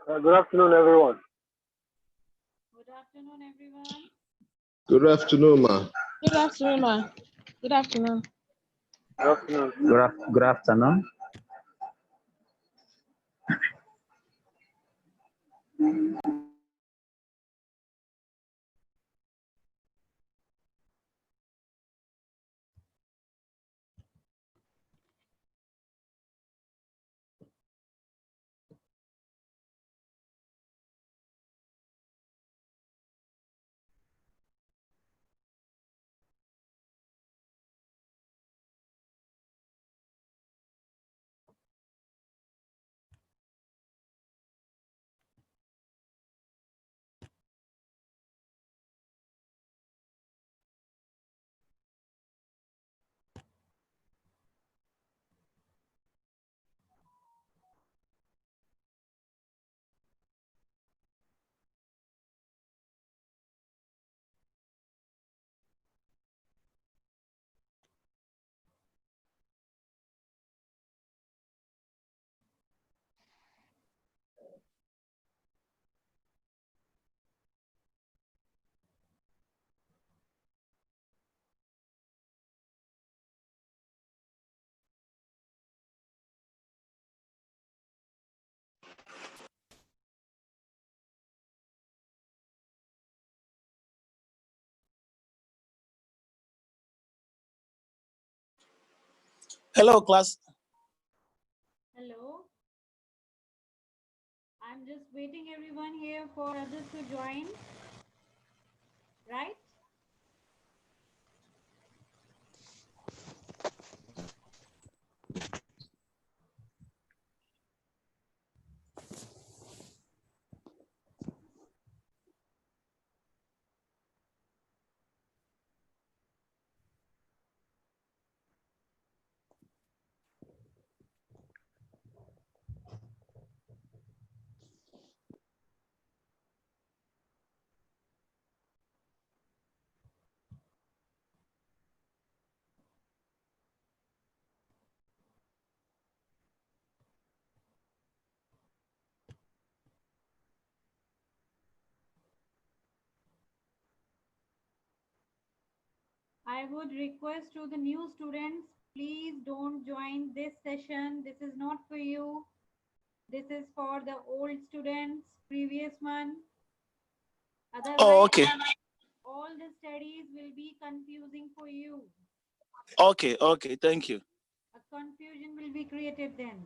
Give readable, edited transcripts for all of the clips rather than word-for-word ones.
Good afternoon, everyone. Good afternoon, everyone. Good afternoon, ma. Good afternoon, ma. Good afternoon. Good afternoon. Good afternoon. Hello, class. Hello. I'm just waiting everyone here for others to join. Right? I would request to the new students, please don't join this session. This is not for you. This is for the old students, previous one. Otherwise, Oh, okay. all the studies will be confusing for you. Okay, thank you. A confusion will be created then.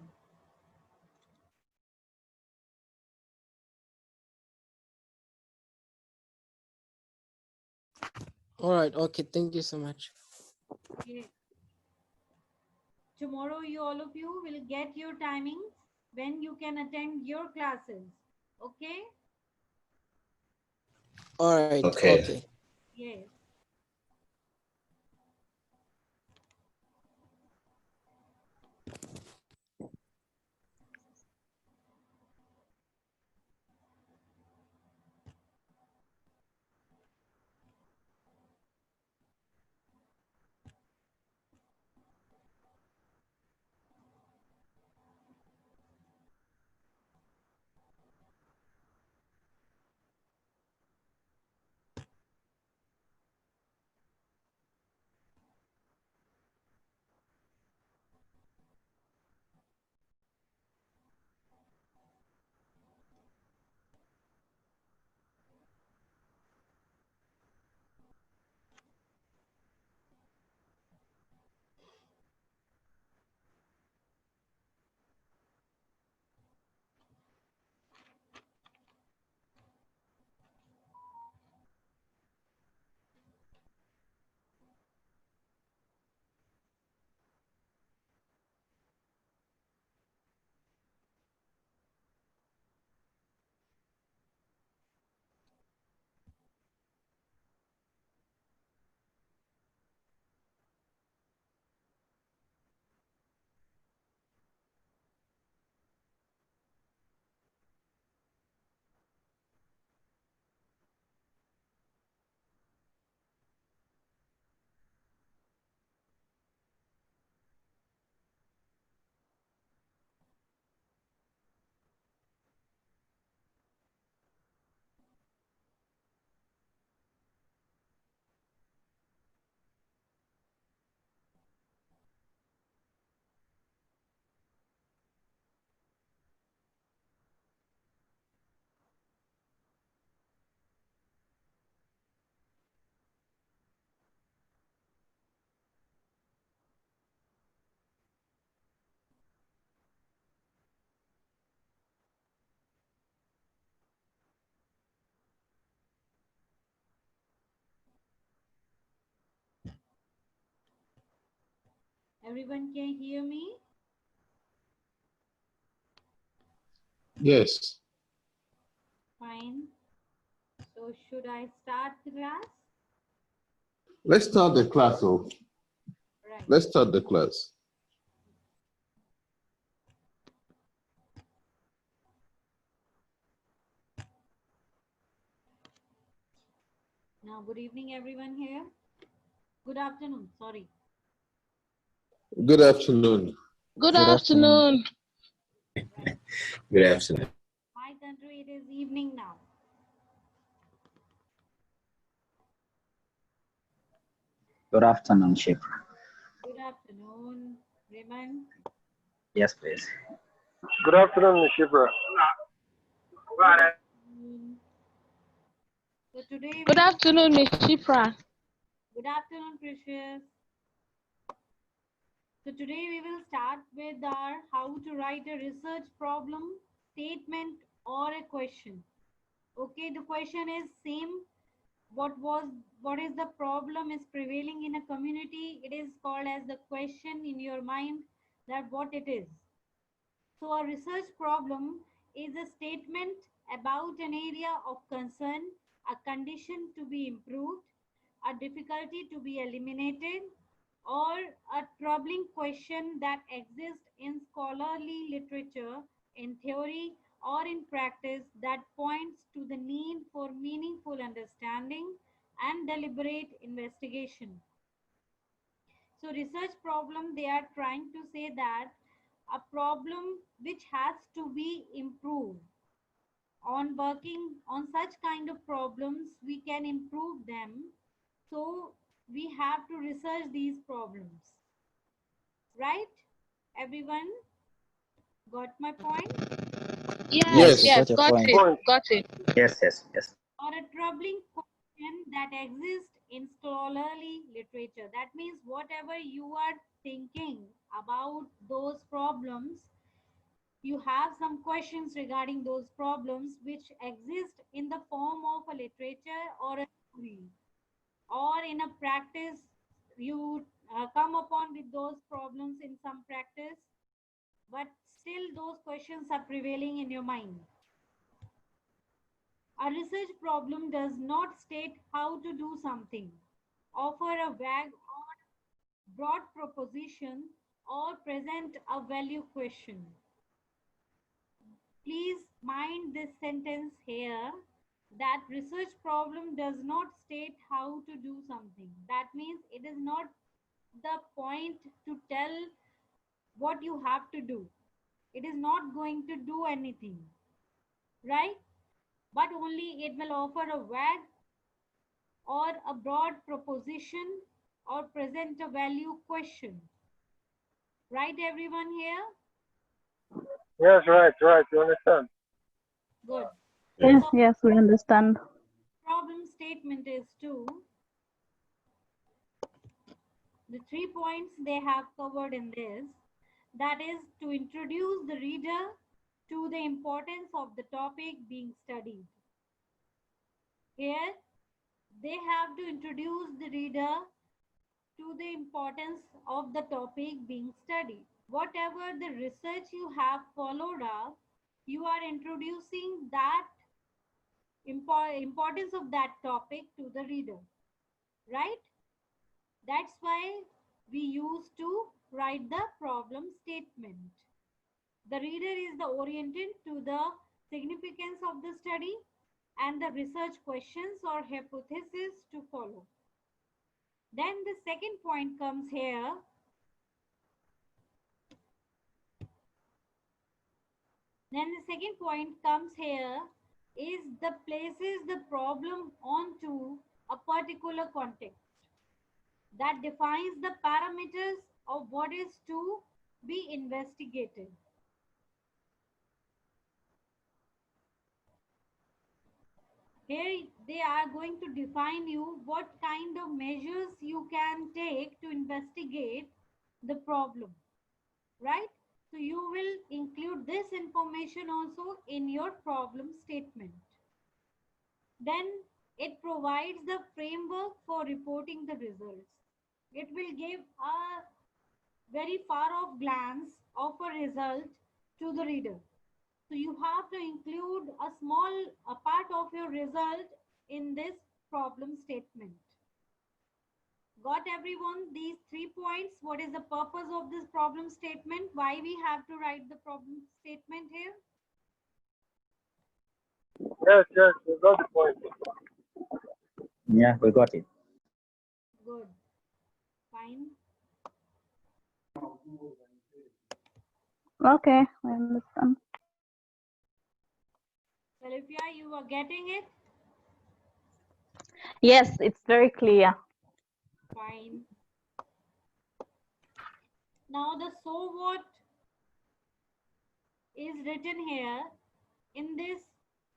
All right. Okay. Thank you so much. Okay. Tomorrow, all of you will get your timings when you can attend your classes. Okay? All right. Okay. Okay. Yes. Everyone can hear me? Yes. Fine. So should I start the class? Let's start the class off. Right. Let's start the class. Now, good evening, everyone here. Good afternoon, sorry. Good afternoon. Good afternoon. Good afternoon. My country, it is evening now. Good afternoon, Chief. Good afternoon, Raymond. Yes, please. Good afternoon, Ms. Shipra. So today, Good afternoon, Miss Shipra. good afternoon, Precious. So today we will start with our how to write a research problem, statement, or a question. Okay, the question is same. What is the problem is prevailing in a community? It is called as the question in your mind that what it is. So a research problem is a statement about an area of concern, a condition to be improved, a difficulty to be eliminated, or a troubling question that exists in scholarly literature, in theory, or in practice that points to the need for meaningful understanding and deliberate investigation. So research problem, they are trying to say that a problem which has to be improved. On working on such kind of problems, we can improve them. So we have to research these problems. Right? Everyone got my point? Yes, Yes. yes, Got your got point. it, got it. Yes, yes, yes. Or a troubling question that exists in scholarly literature. That means whatever you are thinking about those problems, you have some questions regarding those problems which exist in the form of a literature or a theory, or in a practice you come upon with those problems in some practice, but still those questions are prevailing in your mind. A research problem does not state how to do something, offer a vague or broad proposition, or present a value question. Please mind this sentence here that research problem does not state how to do something. That means it is not the point to tell what you have to do. It is not going to do anything, right? But only it will offer a vague or a broad proposition or present a value question. Right, everyone here? Yes, right. You understand? Good. Yes, So yes, we understand. problem statement is to the 3 points they have covered in this, that is to introduce the reader to the importance of the topic being studied. Here they have to introduce the reader to the importance of the topic being studied. Whatever the research you have followed up, you are introducing that importance of that topic to the reader, right? That's why we used to write the problem statement. The reader is the oriented to the significance of the study and the research questions or hypotheses to follow. Then the second point comes here. Then the second point comes here is the places the problem onto a particular context that defines the parameters of what is to be investigated. Here they are going to define you what kind of measures you can take to investigate the problem, right? So you will include this information also in your problem statement. Then it provides the framework for reporting the results. It will give a very far off glance of a result to the reader. So you have to include a part of your result in this problem statement. Got everyone these 3 points? What is the purpose of this problem statement? Why we have to write the problem statement here? Yes, yes, you got the point. Yeah, we got it. Good. Fine. Okay, I understand. Olivia, you are getting it? Yes, it's very clear. Fine. Now the so what is written here. In this,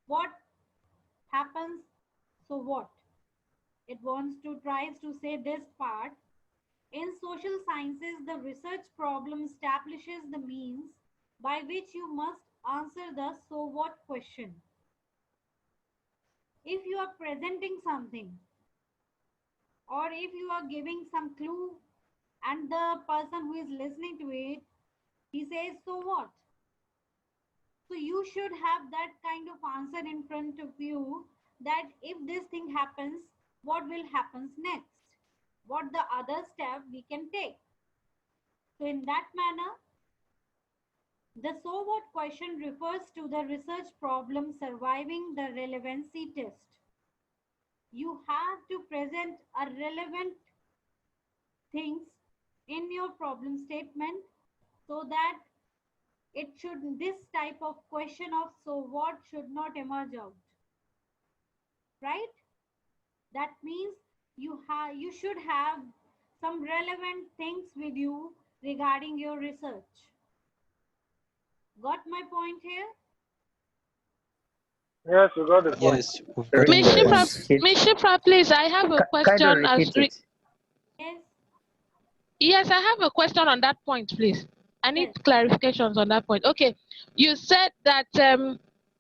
what happens? So what? It tries to say this part. In social sciences, the research problem establishes the means by which you must answer the so what question. If you are presenting something or if you are giving some clue and the person who is listening to it, he says, so what? So you should have that kind of answer in front of you that if this thing happens, what will happen next? What the other step we can take? So in that manner, the so what question refers to the research problem surviving the relevancy test. You have to present a relevant things in your problem statement so that this type of question of so what should not emerge out, right? That means you should have some relevant things with you regarding your research. Got my point here? Yes, you got the point. Yes, we've gotten Repeat your the point. Miss Shipra, please, I have a Kind of question. repeat it. Yes. Yes, I have a question on that point, please. I need Yes. clarifications on that point. Okay, you said that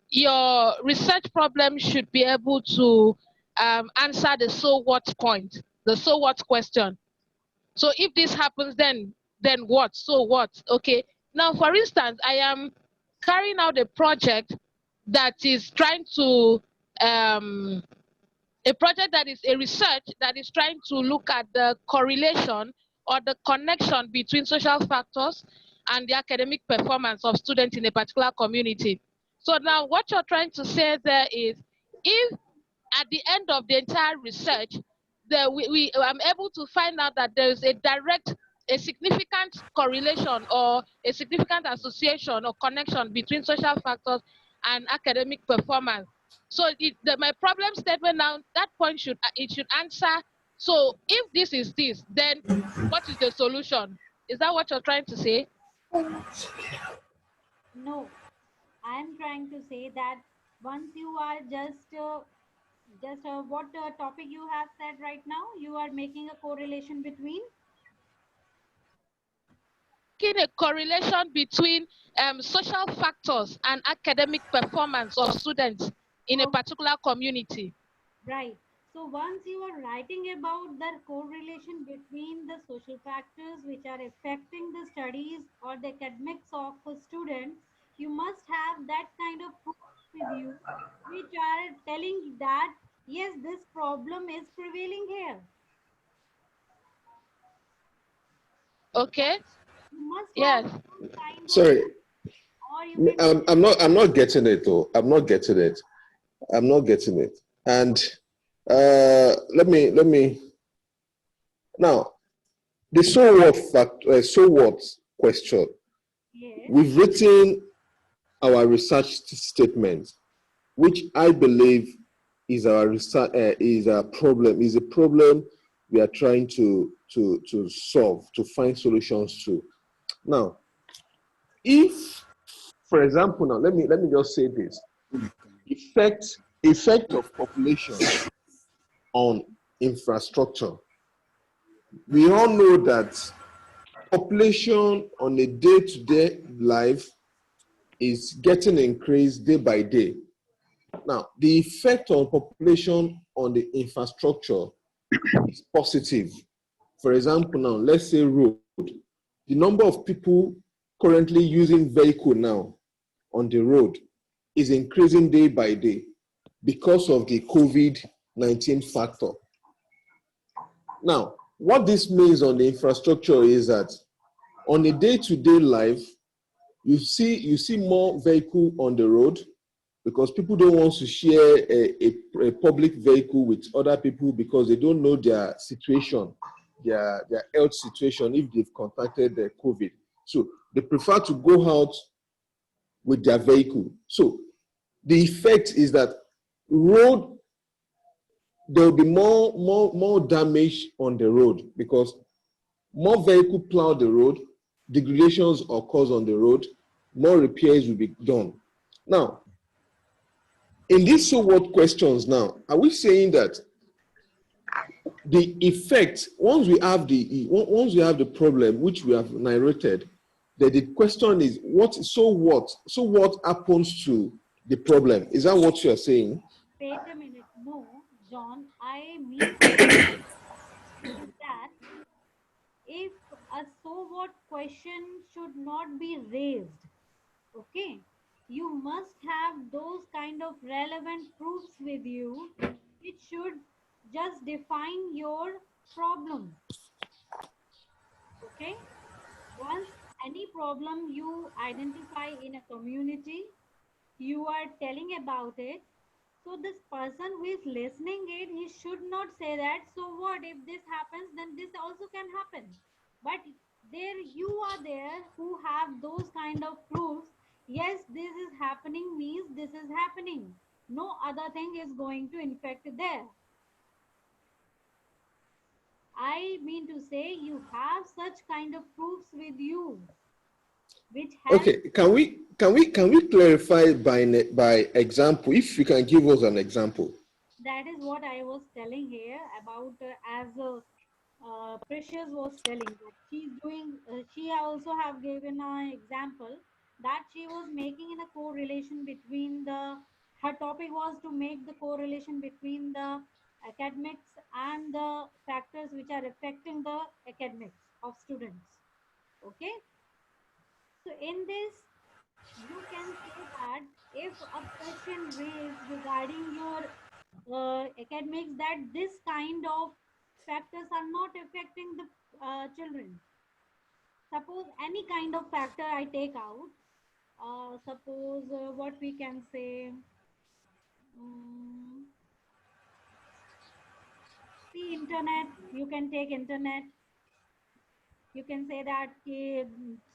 your research problem should be able to answer the so what point, the so what question. So if this happens, then what? So what? Okay. Now, for instance, I am carrying out a project that is trying to a project that is a research that is trying to look at the correlation or the connection between social factors and the academic performance of students in a particular community. So now what you're trying to say there is, if at the end of the entire research, I'm able to find out that there is a significant correlation or a significant association or connection between social factors and academic performance. So my problem statement now, that point should answer. So if this is this, then what is the solution? Is that what you're trying to say? No, I am trying to say that once you are what topic you have said right now, you are making a correlation between. A correlation between social factors and academic performance of students in a particular community. Right. So once you are writing about the correlation between the social factors which are affecting the studies or the academics of a student, you must have that kind of proof with you which are telling that yes, this problem is prevailing here. Okay. You must have Yes. some kind of, Sorry, or you can I'm not getting it though. I'm not getting it. I'm not getting it. And let me now the so what question. yes, We've written our research statement, which I believe is our research is a problem we are trying to solve, to find solutions to. Now, if, for example, now let me just say this: effect of population on infrastructure. We all know that population on a day-to-day life is getting increased day by day. Now, the effect on population on the infrastructure is positive. For example, now let's say road. the number of people currently using vehicle now on the road is increasing day by day because of the COVID-19 factor. Now, what this means on the infrastructure is that on a day-to-day life, you see more vehicle on the road because people don't want to share a public vehicle with other people because they don't know their situation, their health situation if they've contacted the COVID. So they prefer to go out with their vehicle. So the effect is that road, there will be more damage on the road because more vehicle plow the road, degradations occurs on the road, more repairs will be done. Now, in these so what questions now, are we saying that the effect, once we have the problem which we have narrated, that the question is so what happens to the problem? Is that what you are saying? Wait a minute. No, John, I mean to say is that if a so what question should not be raised, okay, you must have those kind of relevant proofs with you. It should just define your problem, okay? Once any problem you identify in a community, you are telling about it. So this person who is listening it, he should not say that, so what if this happens, then this also can happen. But there you are there who have those kind of proofs. Yes, this is happening means this is happening. No other thing is going to infect there. I mean to say you have such kind of proofs with you, which help. Okay, can we clarify by example? If you can give us an example. That is what I was telling here about as Precious was telling that she's doing. She also have given an example that she was making in a correlation between the. Her topic was to make the correlation between the academics and the factors which are affecting the academics of students. Okay, so in this you can say that if a question raised regarding your academics, that this kind of factors are not affecting the children. Suppose any kind of factor I take out, suppose what we can say, um, see internet, you can take internet. You can say that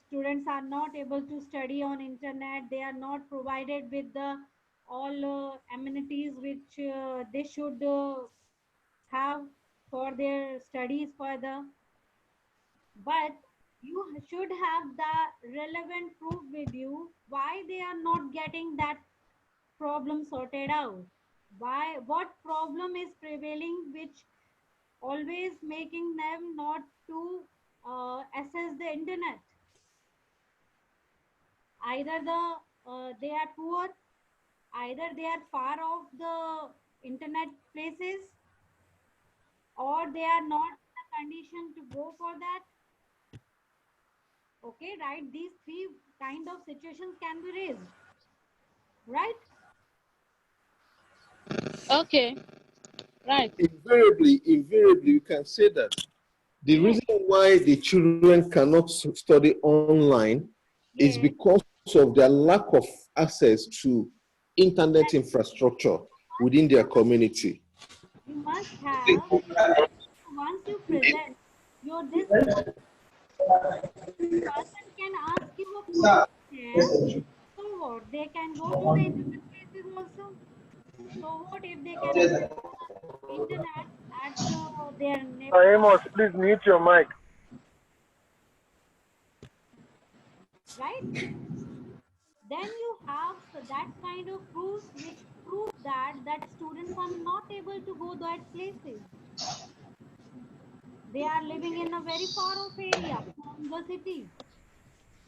students are not able to study on internet. They are not provided with the all amenities which they should have for their studies further. But you should have the relevant proof with you why they are not getting that problem sorted out. Why, what problem is prevailing which always making them not to access the internet? Either they are poor, either they are far off the internet places, or they are not in a condition to go for that. Okay, right? These three kind of situations can be raised, right? Okay, right. Invariably, you can say that the Yes, reason why the children cannot study online is yes. because of their lack of access to internet infrastructure within their community. You must have, once you present your this person can ask you a question here. So what? They can go to the internet places also. So what if they can access the internet at their Amos, please mute your mic. right? Then you have that kind of proofs which prove that students are not able to go that places. They are living in a very far off area from the city.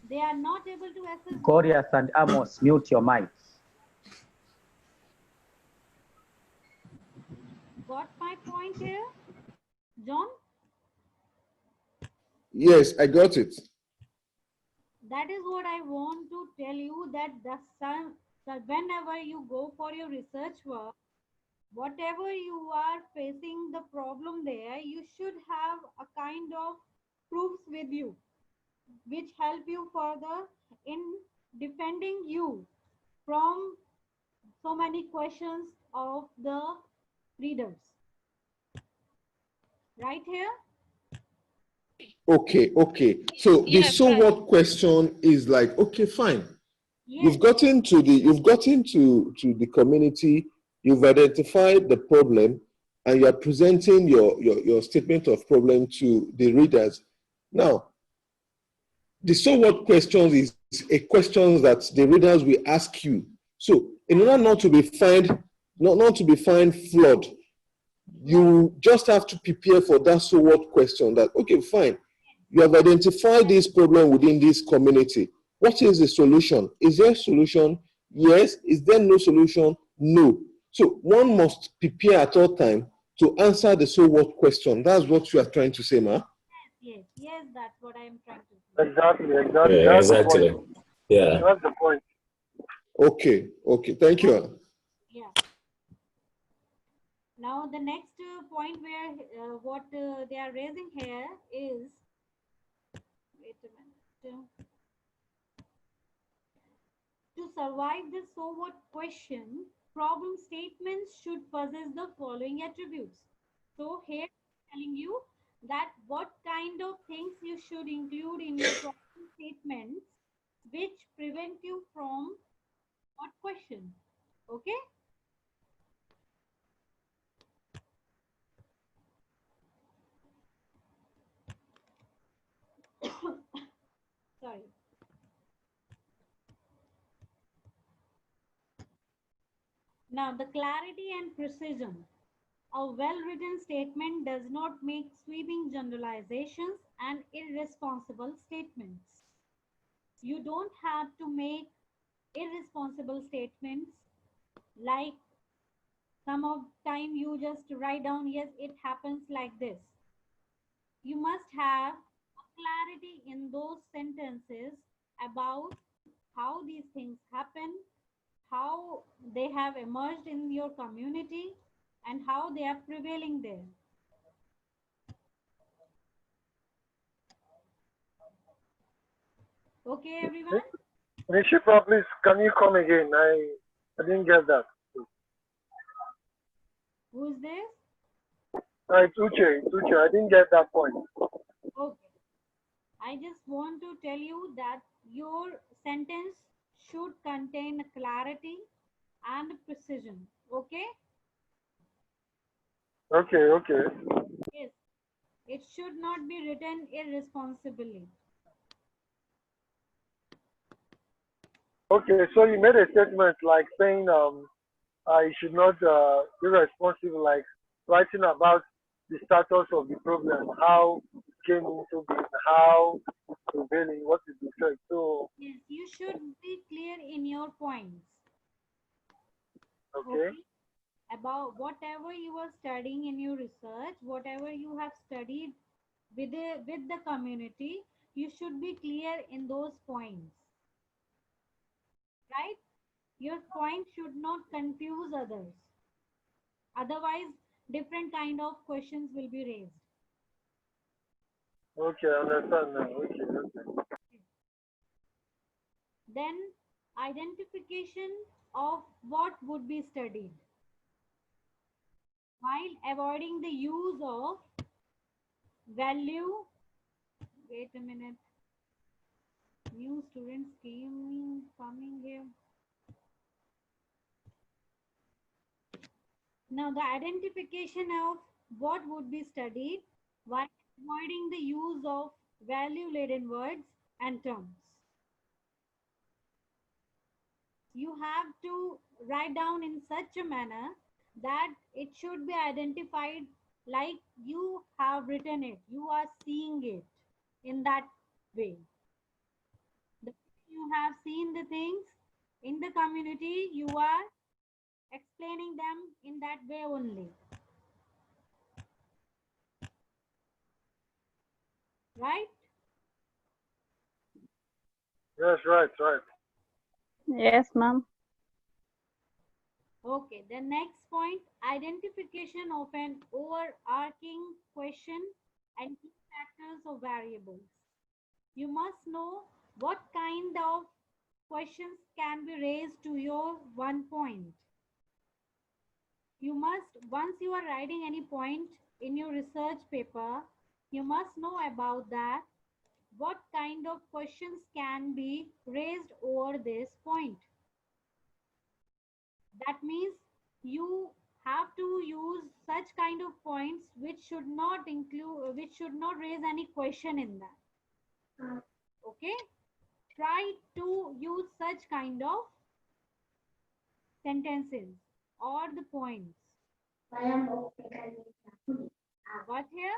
They are not able to access those. Gorias and Amos, mute your mics. Got my point here, John? Yes, I got it. That is what I want to tell you, that that whenever you go for your research work, whatever you are facing the problem there, you should have a kind of proofs with you which help you further in defending you from so many questions of the readers. Right here? Okay, okay. So the Yes, so right. what question is like, okay, fine. Yes. You've gotten to the community, you've identified the problem, and you're presenting your statement of problem to the readers. Now, the so what questions is a question that the readers will ask you. So in order not to be found flawed, you just have to prepare for that so what question, that okay, fine, you have identified this problem within this community. What is the solution? Is there a solution? Yes. Is there no solution? No. So one must prepare at all time to answer the so what question. That's what you are trying to say, ma. Yes, that's what I am trying to say. Exactly. Yeah, That's the exactly. point. Yeah. That's the point. Okay, okay, thank you. Yeah. Now the next point where what they are raising here is, wait a minute. To survive the so what question, problem statements should possess the following attributes. So here telling you that what kind of things you should include in your problem statements which prevent you from what question. Okay? Sorry. Now the clarity and precision. A well-written statement does not make sweeping generalizations and irresponsible statements. You don't have to make irresponsible statements like some of time you just write down, yes, it happens like this. You must have a clarity in those sentences about how these things happen, how they have emerged in your community, and how they are prevailing there. Okay, everyone? Nishipa, please, can you come again? I didn't get that. Who is this? It's Uche. I didn't get that point. Okay. I just want to tell you that your sentence should contain clarity and precision. Okay? Okay. Yes. It should not be written irresponsibly. Okay, so you made a statement like saying I should not be responsible, like writing about the status of the problem, how it came into being, how prevailing, what is the effect. So Yes, you should be clear in your points. okay. About whatever you are studying in your research, whatever you have studied with the community, you should be clear in those points. Right? Your point should not confuse others. Otherwise, different kind of questions will be raised. Okay, I understand now. Okay. Then, identification of what would be studied while avoiding the use of value. Wait a minute. New students coming here. Now, the identification of what would be studied while avoiding the use of value-laden words and terms. You have to write down in such a manner that it should be identified like you have written it. You are seeing it in that way. You have seen the things in the community, you are explaining them in that way only. Right? Yes, right, right. Yes, ma'am. Okay, the next point, identification of an overarching question and key factors or variables. You must know what kind of questions can be raised to your one point. You must, once you are writing any point in your research paper, you must know about that, what kind of questions can be raised over this point. That means you have to use such kind of points which should not include, which should not raise any question in that. Okay? Try to use such kind of sentences or the points. What here?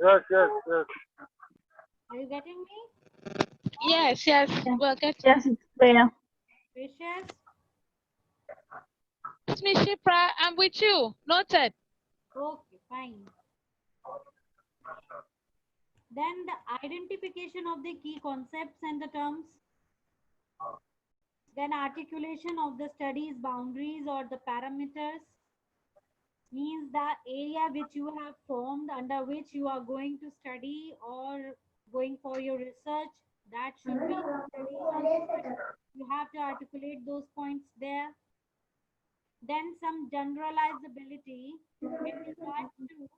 Yes, yes, yes. Are you getting me? Yes, yes, Yeah. we'll get Yes, it's clear. Precious? It's me, Shipra. I'm with you. Noted. Okay, fine. Then the identification of the key concepts and the terms. Then articulation of the study's boundaries or the parameters means the area which you have formed under which you are going to study or going for your research. That should be studied on. You have to articulate those points there. Then some generalizability in regards to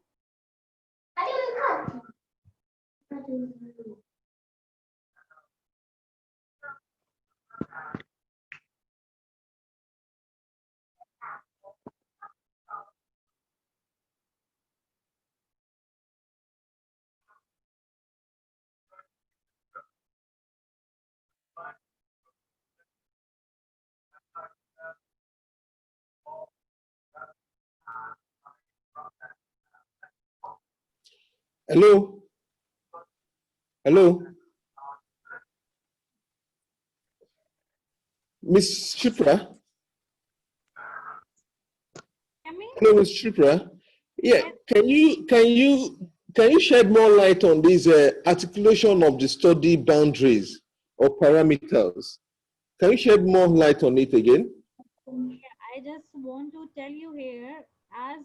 Hello? Hello? Miss Shipra? I mean, Hello, Miss Shipra? Yeah, yes, can you shed more light on this articulation of the study boundaries or parameters? Can you shed more light on it again? I just want to tell you here as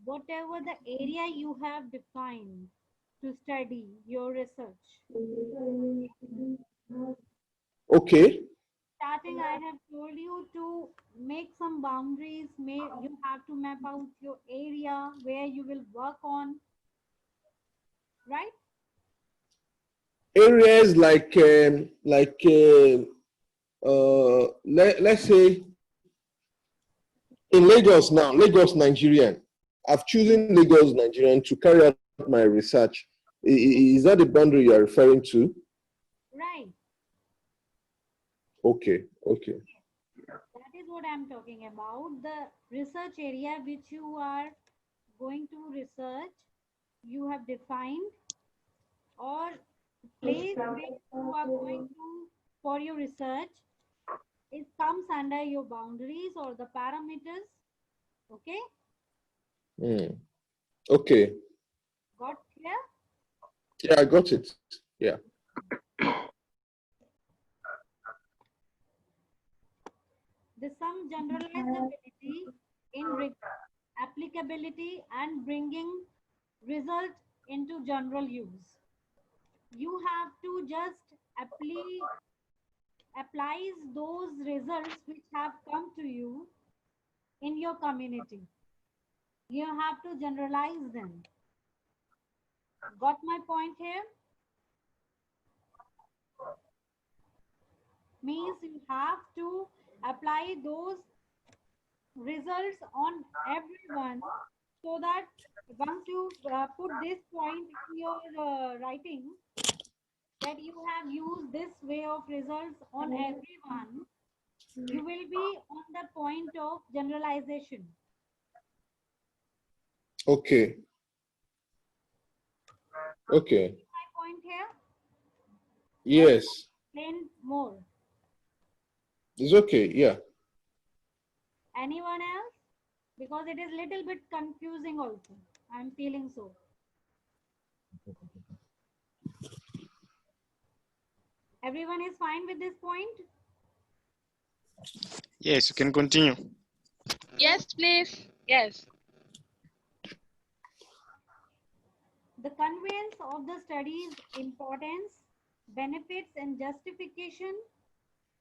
whatever the area you have defined to study your research. Okay. Starting, I have told you to make some boundaries. You have to map out your area where you will work on, right? Areas let's say in Lagos now, Lagos, Nigerian. I've chosen Lagos, Nigerian to carry out my research. Is that the boundary you are referring to? Right. Okay, okay. That is what I'm talking about. The research area which you are going to research, you have defined, or place where you are going to for your research, it comes under your boundaries or the parameters. Okay, Okay. got clear? Yeah, I got it. Yeah. The some generalizability in applicability and bringing result into general use. You have to just applies those results which have come to you in your community. You have to generalize them. Got my point here? Means you have to apply those results on everyone so that once you put this point in your writing that you have used this way of results on everyone, you will be on the point of generalization. Okay. Okay. My point here? Yes. Explain more. It's okay. Yeah. Anyone else? Because it is little bit confusing also. I'm feeling so. Everyone is fine with this point? Yes, you can continue. Yes, please. Yes. The conveyance of the study's importance, benefits, and justification,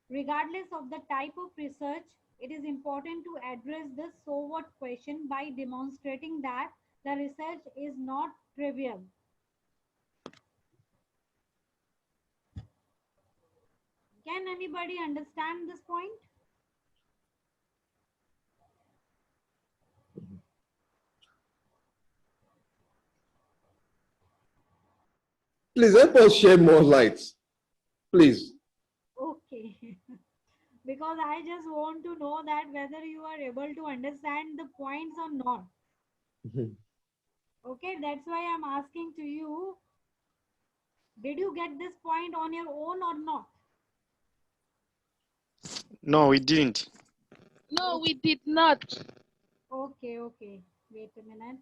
regardless of the type of research, it is important to address the so what question by demonstrating that the research is not trivial. Can anybody understand this point? Please help us shed more light. Please. Okay. Because I just want to know that whether you are able to understand the points or not. Okay, that's why I'm asking to you, did you get this point on your own or not? No, we didn't. No, we did not. Okay, okay. Wait a minute.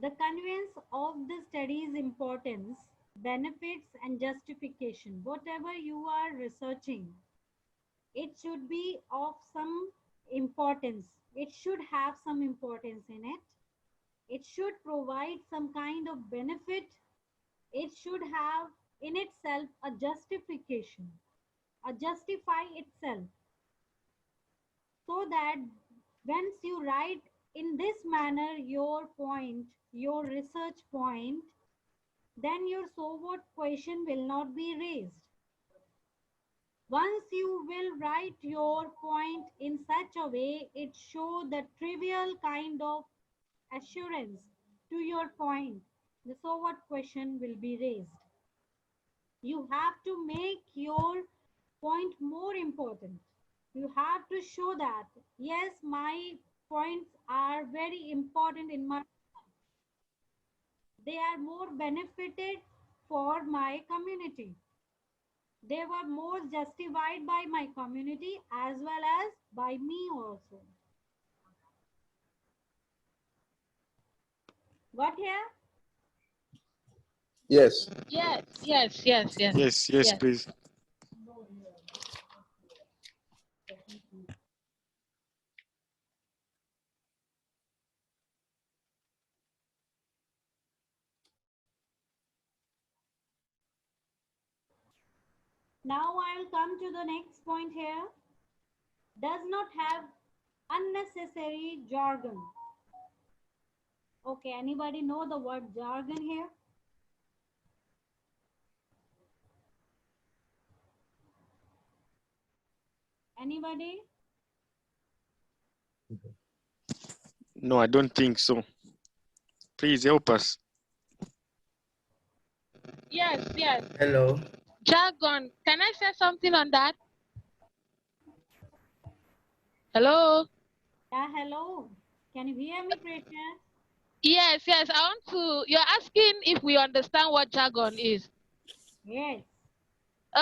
The conveyance of the study's importance, benefits, and justification. Whatever you are researching, it should be of some importance. It should have some importance in it. It should provide some kind of benefit. It should have in itself a justification, a justify itself, so that once you write in this manner your point, your research point, then your so what question will not be raised. Once you will write your point in such a way, it show the trivial kind of assurance to your point, the so what question will be raised. You have to make your point more important. You have to show that, yes, my points are very important in my, they are more benefited for my community. They were more justified by my community as well as by me also. Got here? Yes. Yes, yes, yes, yes. Yes, yes, please. Now I'll come to the next point here. Does not have unnecessary jargon. Okay, anybody know the word jargon here? Anybody? No, I don't think so. Please help us. Yes, yes. Hello. Jargon. Can I say something on that? Hello? Yeah, hello. Can you hear me, Precious? Yes, yes. I want to. You're asking if we understand what jargon is. Yes.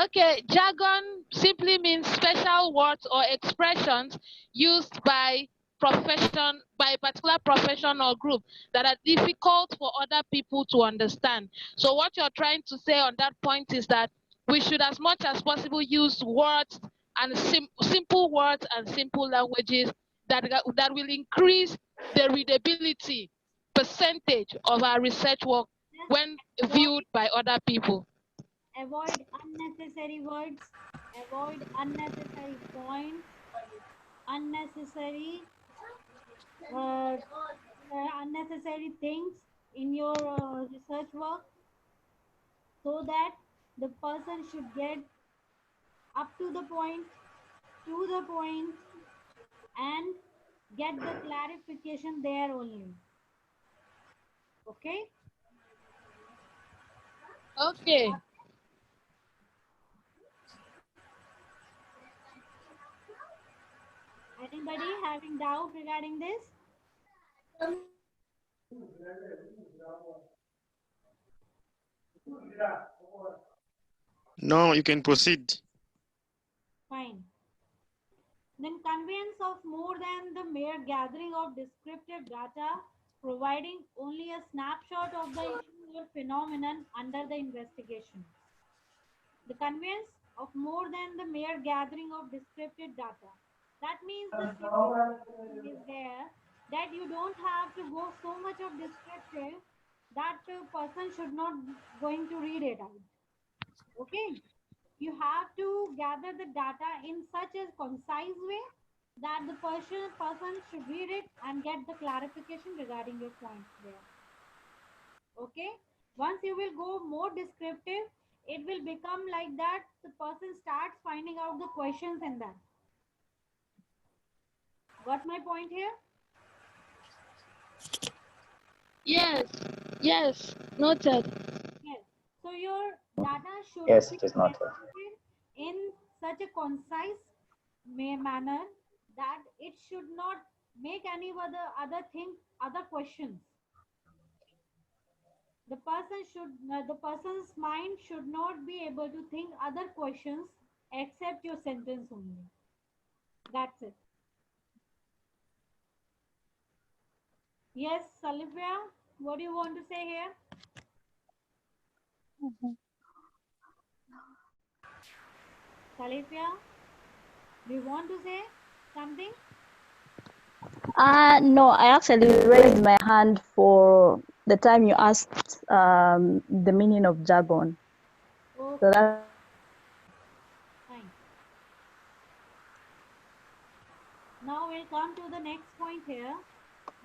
Okay, jargon simply means special words or expressions used by a particular profession or group that are difficult for other people to understand. So what you're trying to say on that point is that we should as much as possible use words and simple words and simple languages that will increase the readability percentage of our research work when viewed by other people. Avoid unnecessary words, avoid unnecessary points, unnecessary unnecessary things in your research work, so that the person should get up to the point, and get the clarification there only. Okay? Okay. Anybody having doubt regarding this? No, you can proceed. Fine. Then conveyance of more than the mere gathering of descriptive data providing only a snapshot of the issue or phenomenon under the investigation. The conveyance of more than the mere gathering of descriptive data. That means the simple is there that you don't have to go so much of descriptive that a person should not going to read it out. Okay, you have to gather the data in such a concise way that the person should read it and get the clarification regarding your points there. Okay, once you will go more descriptive, it will become like that the person starts finding out the questions in that. Got my point here? Yes, yes, noted. Yes. So your data should Yes, be it is not. presented in such a concise manner that it should not make any other thing, other questions. The person's mind should not be able to think other questions except your sentence only. That's it. Yes, Salivia, what do you want to say here? Salivia, do you want to say something? No, I actually raised my hand for the time you asked the meaning of jargon. Okay, So that's fine. Now we'll come to the next point here.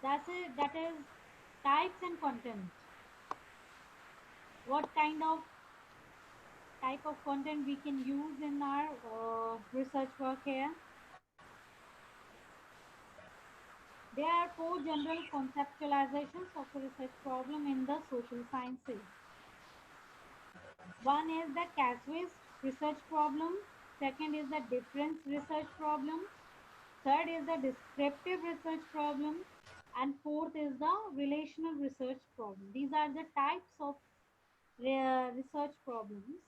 That's it. That is types and content. What kind of type of content we can use in our research work here? There are four general conceptualizations of a research problem in the social sciences. One is the casuist research problem. Second is the difference research problem. Third is the descriptive research problem. And fourth is the relational research problem. These are the types of research problems.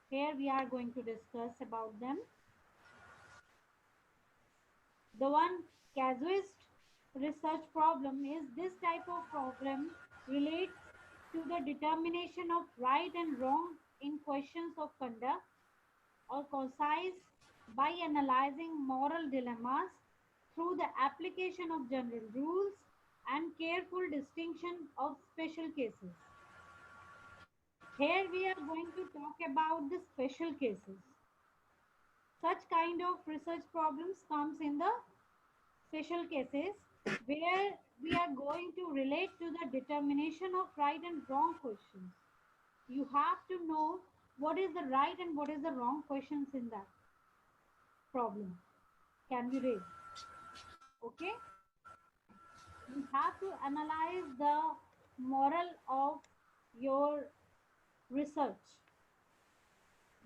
Here we are going to discuss about them. The one casuist research problem is this type of problem relates to the determination of right and wrong in questions of conduct or concise by analyzing moral dilemmas through the application of general rules and careful distinction of special cases. Here we are going to talk about the special cases. Such kind of research problems comes in the special cases where we are going to relate to the determination of right and wrong questions. You have to know what is the right and what is the wrong questions in that problem can be raised. Okay, you have to analyze the moral of your research,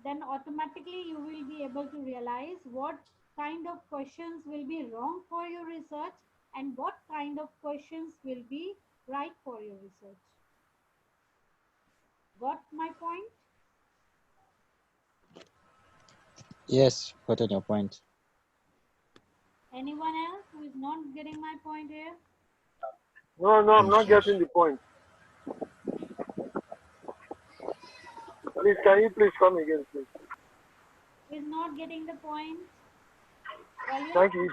then automatically you will be able to realize what kind of questions will be wrong for your research and what kind of questions will be right for your research. Got my point? Yes, got on your point. Anyone else who is not getting my point here? No, no, I'm not getting the point. Please, can you please come again, please? Who is not getting the point? Galia? Thank you.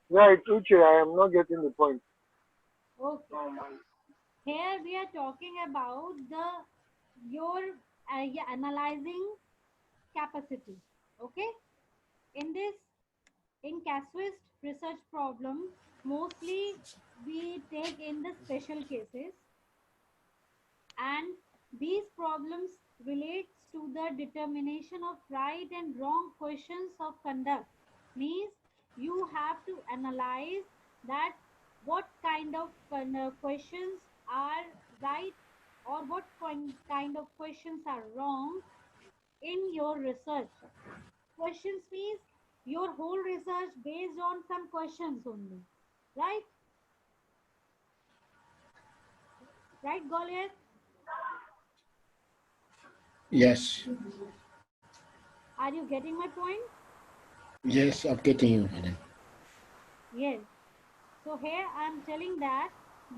Yeah, it's Uche. I am not getting the point. Okay. Here we are talking about the your analyzing capacity. Okay. In this, in casuist research problem, mostly we take in the special cases, and these problems relates to the determination of right and wrong questions of conduct. Means you have to analyze that what kind of questions are right or what kind of questions are wrong in your research. Questions means your whole research based on some questions only, right? Right, Goliath? Yes, Are you getting my point? yes, I'm getting you, madam. Yes. So here I am telling that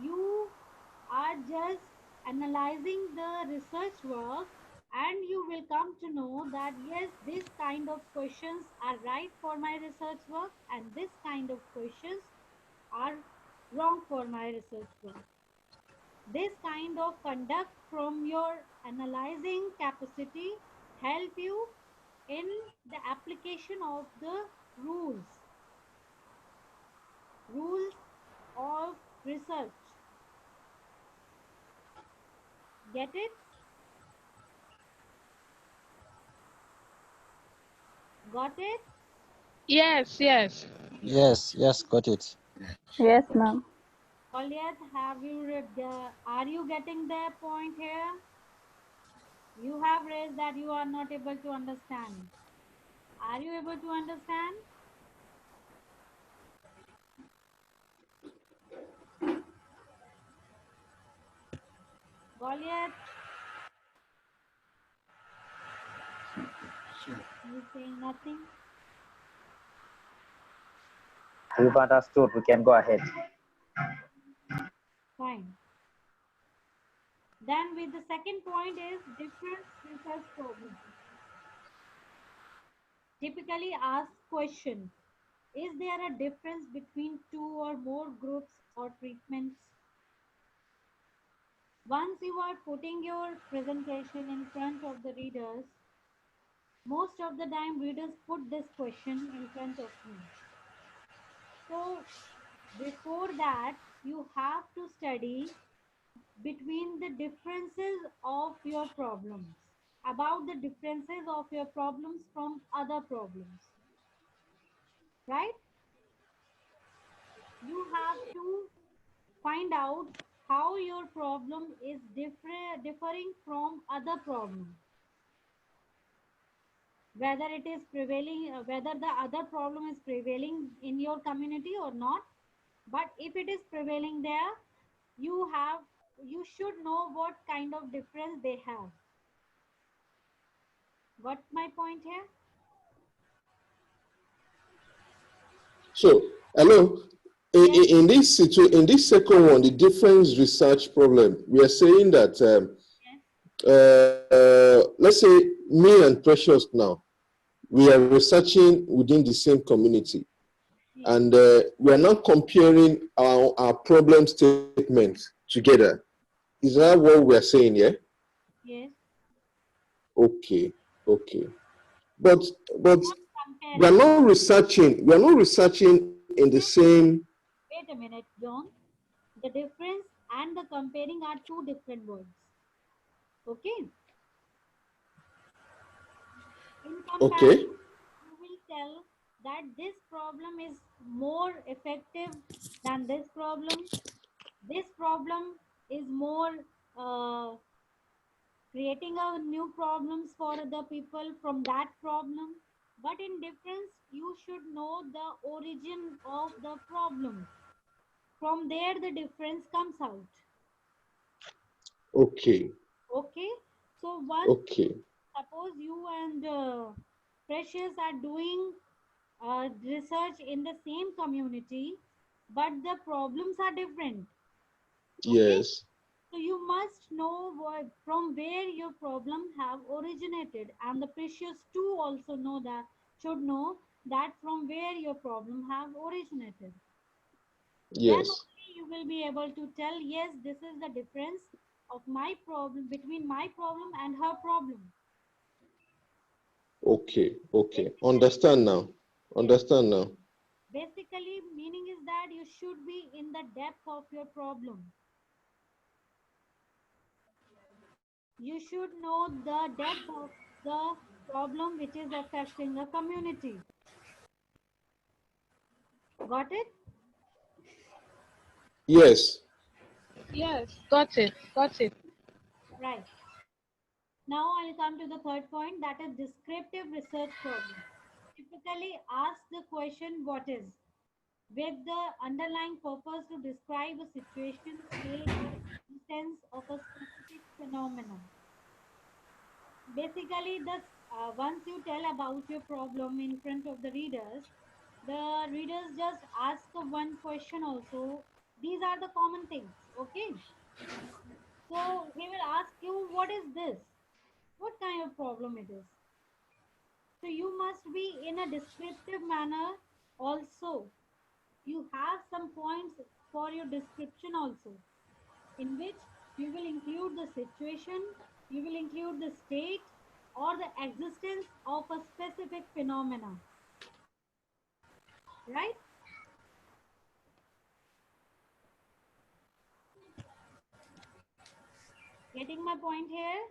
you are just analyzing the research work, and you will come to know that yes, this kind of questions are right for my research work and this kind of questions are wrong for my research work. This kind of conduct from your analyzing capacity help you in the application of the rules of research. Get it? Got it? Yes, yes. Yes, got it. Yes, ma'am. Goliath, have you are you getting the point here? You have raised that you are not able to understand. Are you able to understand? Goliath, you saying nothing? We've understood. We can go ahead. Fine. Then with the second point is different research problems. Typically asked question: is there a difference between two or more groups or treatments? Once you are putting your presentation in front of the readers, most of the time readers put this question in front of me. So before that, you have to study between the differences of your problems, about the differences of your problems from other problems, right? You have to find out how your problem is differing from other problems, whether it is prevailing, whether the other problem is prevailing in your community or not. But if it is prevailing there, you have you should know what kind of difference they have. Got my point here? So, hello. Yes. In this second one, the difference research problem, we are saying that Yes. let's say me and Precious now, we are researching within the same community, Yes. and we are now comparing our problem statements together. Is that what we are saying? Yeah. Yes. Okay. Okay. But but Not we are comparing. not researching. We are not researching in the same. Wait a minute, John. The difference and the comparing are two different words. Okay. In comparison, Okay. you will tell that this problem is more effective than this problem. This problem is more uh, creating a new problems for the people from that problem. But in difference, you should know the origin of the problem. From there, the difference comes out. Okay. Okay. So once, Okay. suppose you and Precious are doing research in the same community, but the problems are different. Okay. Yes. So you must know from where your problem have originated, and the Precious too also know that should know that from where your problem have originated. Then Yes. only you will be able to tell, yes, this is the difference of my problem between my problem and her problem. Okay. Okay. Basically, Understand now. yes. Understand now. Basically, meaning is that you should be in the depth of your problem. You should know the depth of the problem which is affecting a community. Got it? Yes. Yes, got it, got it. Right. Now I'll come to the third point, that is descriptive research problem. Typically ask the question what is, with the underlying purpose to describe a situation, state, or instance of a specific phenomenon. Basically, this once you tell about your problem in front of the readers just ask one question also These are the common things, okay? So he will ask you, what is this? What kind of problem it is? So you must be in a descriptive manner also. You have some points for your description also, in which you will include the situation, you will include the state or the existence of a specific phenomena, right? Getting my point here?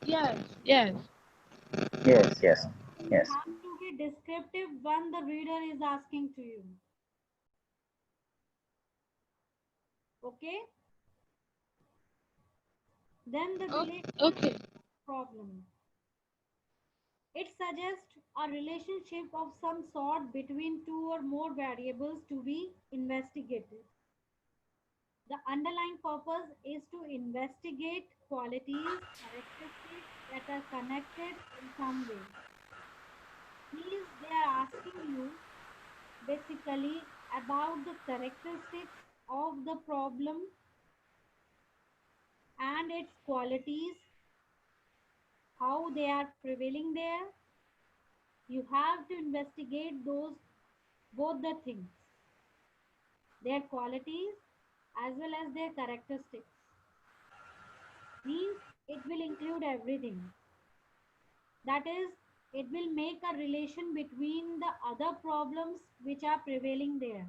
Yes, yes. Yes, yes, You yes. have to be descriptive when the reader is asking to you. Okay? Then the relationship Okay. problem. It suggests a relationship of some sort between two or more variables to be investigated. The underlying purpose is to investigate qualities, characteristics that are connected in some way. Means they are asking you basically about the characteristics of the problem and its qualities, how they are prevailing there. You have to investigate those both the things, their qualities as well as their characteristics. Means it will include everything. That is, it will make a relation between the other problems which are prevailing there.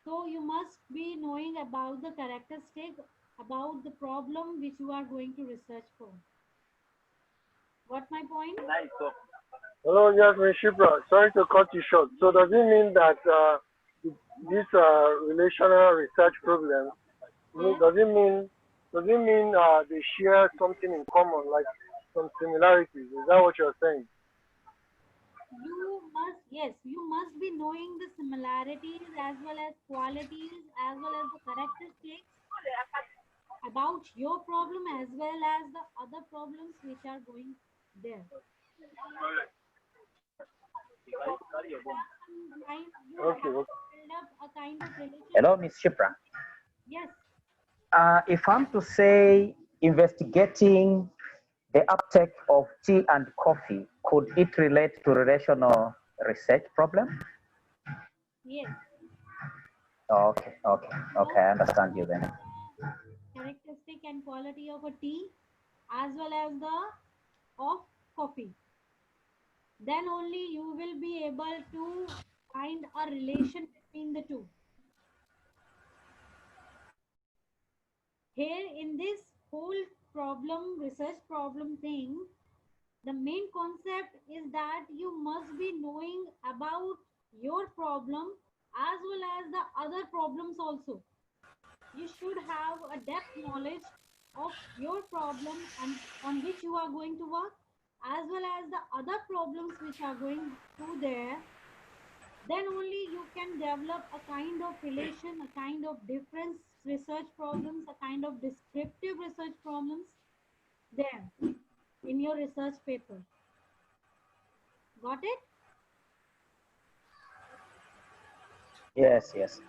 So you must be knowing about the characteristic, about the problem which you are going to research for. Got my point? Hello, yes, Ms. Shipra. Sorry to cut you short. So does it mean that this relational research problem, Yeah. does it mean they share something in common, like some similarities? Is that what you're saying? You must be knowing the similarities as well as qualities as well as the characteristics about your problem as well as the other problems which are going there. You Okay, have okay. to build up a kind of Hello, relationship. Miss Shipra. Yes, If I'm to say investigating the uptake of tea and coffee, could it relate to relational research problem? yes. Okay, okay, So okay, I understand you then. the characteristic and quality of a tea as well as the of coffee. Then only you will be able to find a relation between the two. Here in this whole problem, research problem thing, the main concept is that you must be knowing about your problem as well as the other problems also. You should have a depth knowledge of your problem and on which you are going to work as well as the other problems which are going through there. Then only you can develop a kind of relation, a kind of difference research problems, a kind of descriptive research problems there in your research paper. Got it? Yes, yes.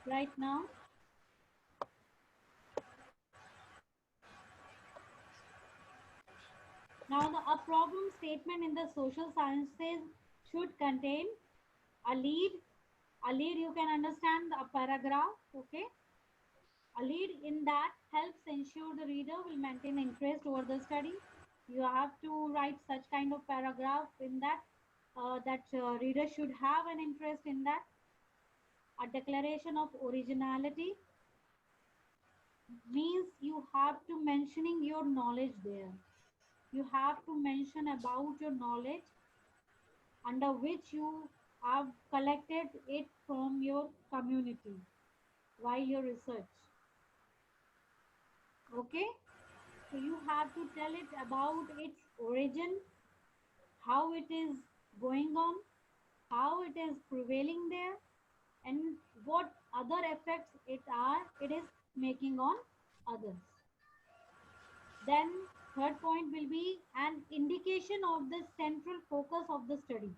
Right now. Now, a problem statement in the social sciences should contain a lead. A lead, you can understand a paragraph, okay? A lead in that helps ensure the reader will maintain interest over the study. You have to write such kind of paragraph in that reader should have an interest in that. A declaration of originality means you have to mentioning your knowledge there. You have to mention about your knowledge under which you have collected it from your community while your research. Okay? So you have to tell it about its origin, how it is going on, how it is prevailing there, and what other effects it is making on others. Then third point will be an indication of the central focus of the study.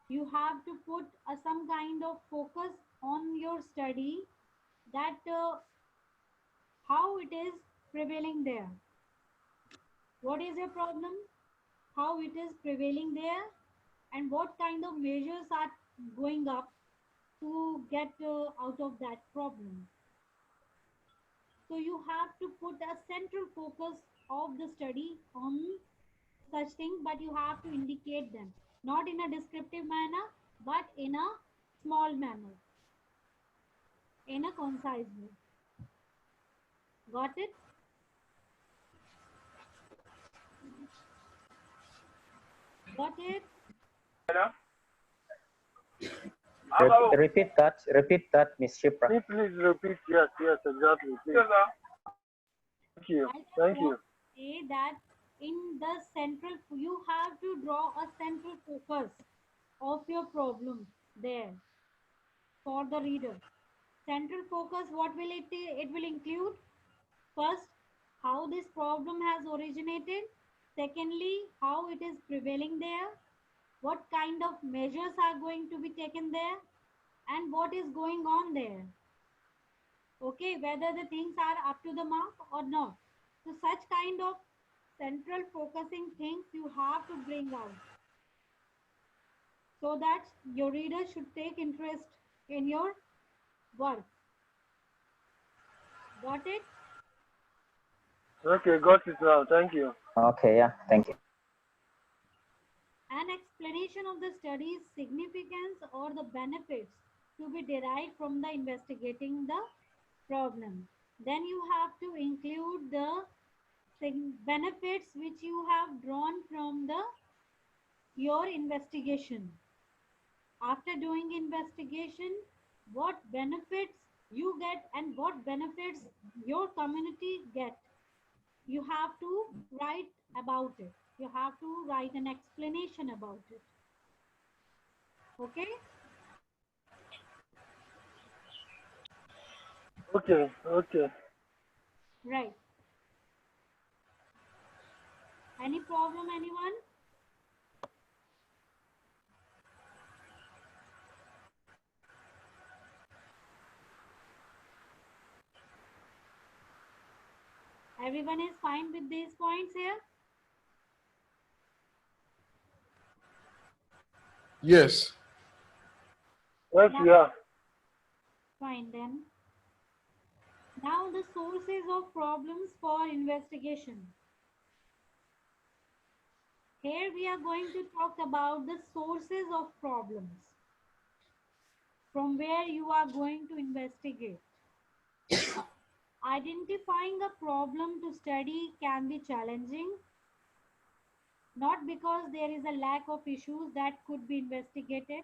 You have to put some kind of focus on your study, that how it is prevailing there. What is your problem? How it is prevailing there, and what kind of measures are going up to get out of that problem. So you have to put a central focus of the study on such things, but you have to indicate them not in a descriptive manner, but in a small manner, in a concise way. Got it? Got it? Repeat that, Miss Shipra. Please repeat. Yes, yes, exactly. Please. Thank you. I just Thank want you. to say that in the central, you have to draw a central focus of your problem there for the reader. Central focus, what will it will include? First, how this problem has originated. Secondly, how it is prevailing there. What kind of measures are going to be taken there, and what is going on there. Okay, whether the things are up to the mark or not. So such kind of central focusing things you have to bring out, so that your reader should take interest in your work. Got it? Okay, got it now. Thank you. Okay, yeah, thank you. An explanation of the study's significance or the benefits to be derived from the investigating the problem. Then you have to include the benefits which you have drawn from the your investigation. After doing investigation, what benefits you get and what benefits your community get. You have to write about it. You have to write an explanation about it. Okay? Okay, okay. Right. Any problem, anyone? Everyone is fine with these points here? Yes. Yes, Now, yeah. fine then. Now the sources of problems for investigation. Here we are going to talk about the sources of problems from where you are going to investigate. Identifying a problem to study can be challenging, not because there is a lack of issues that could be investigated,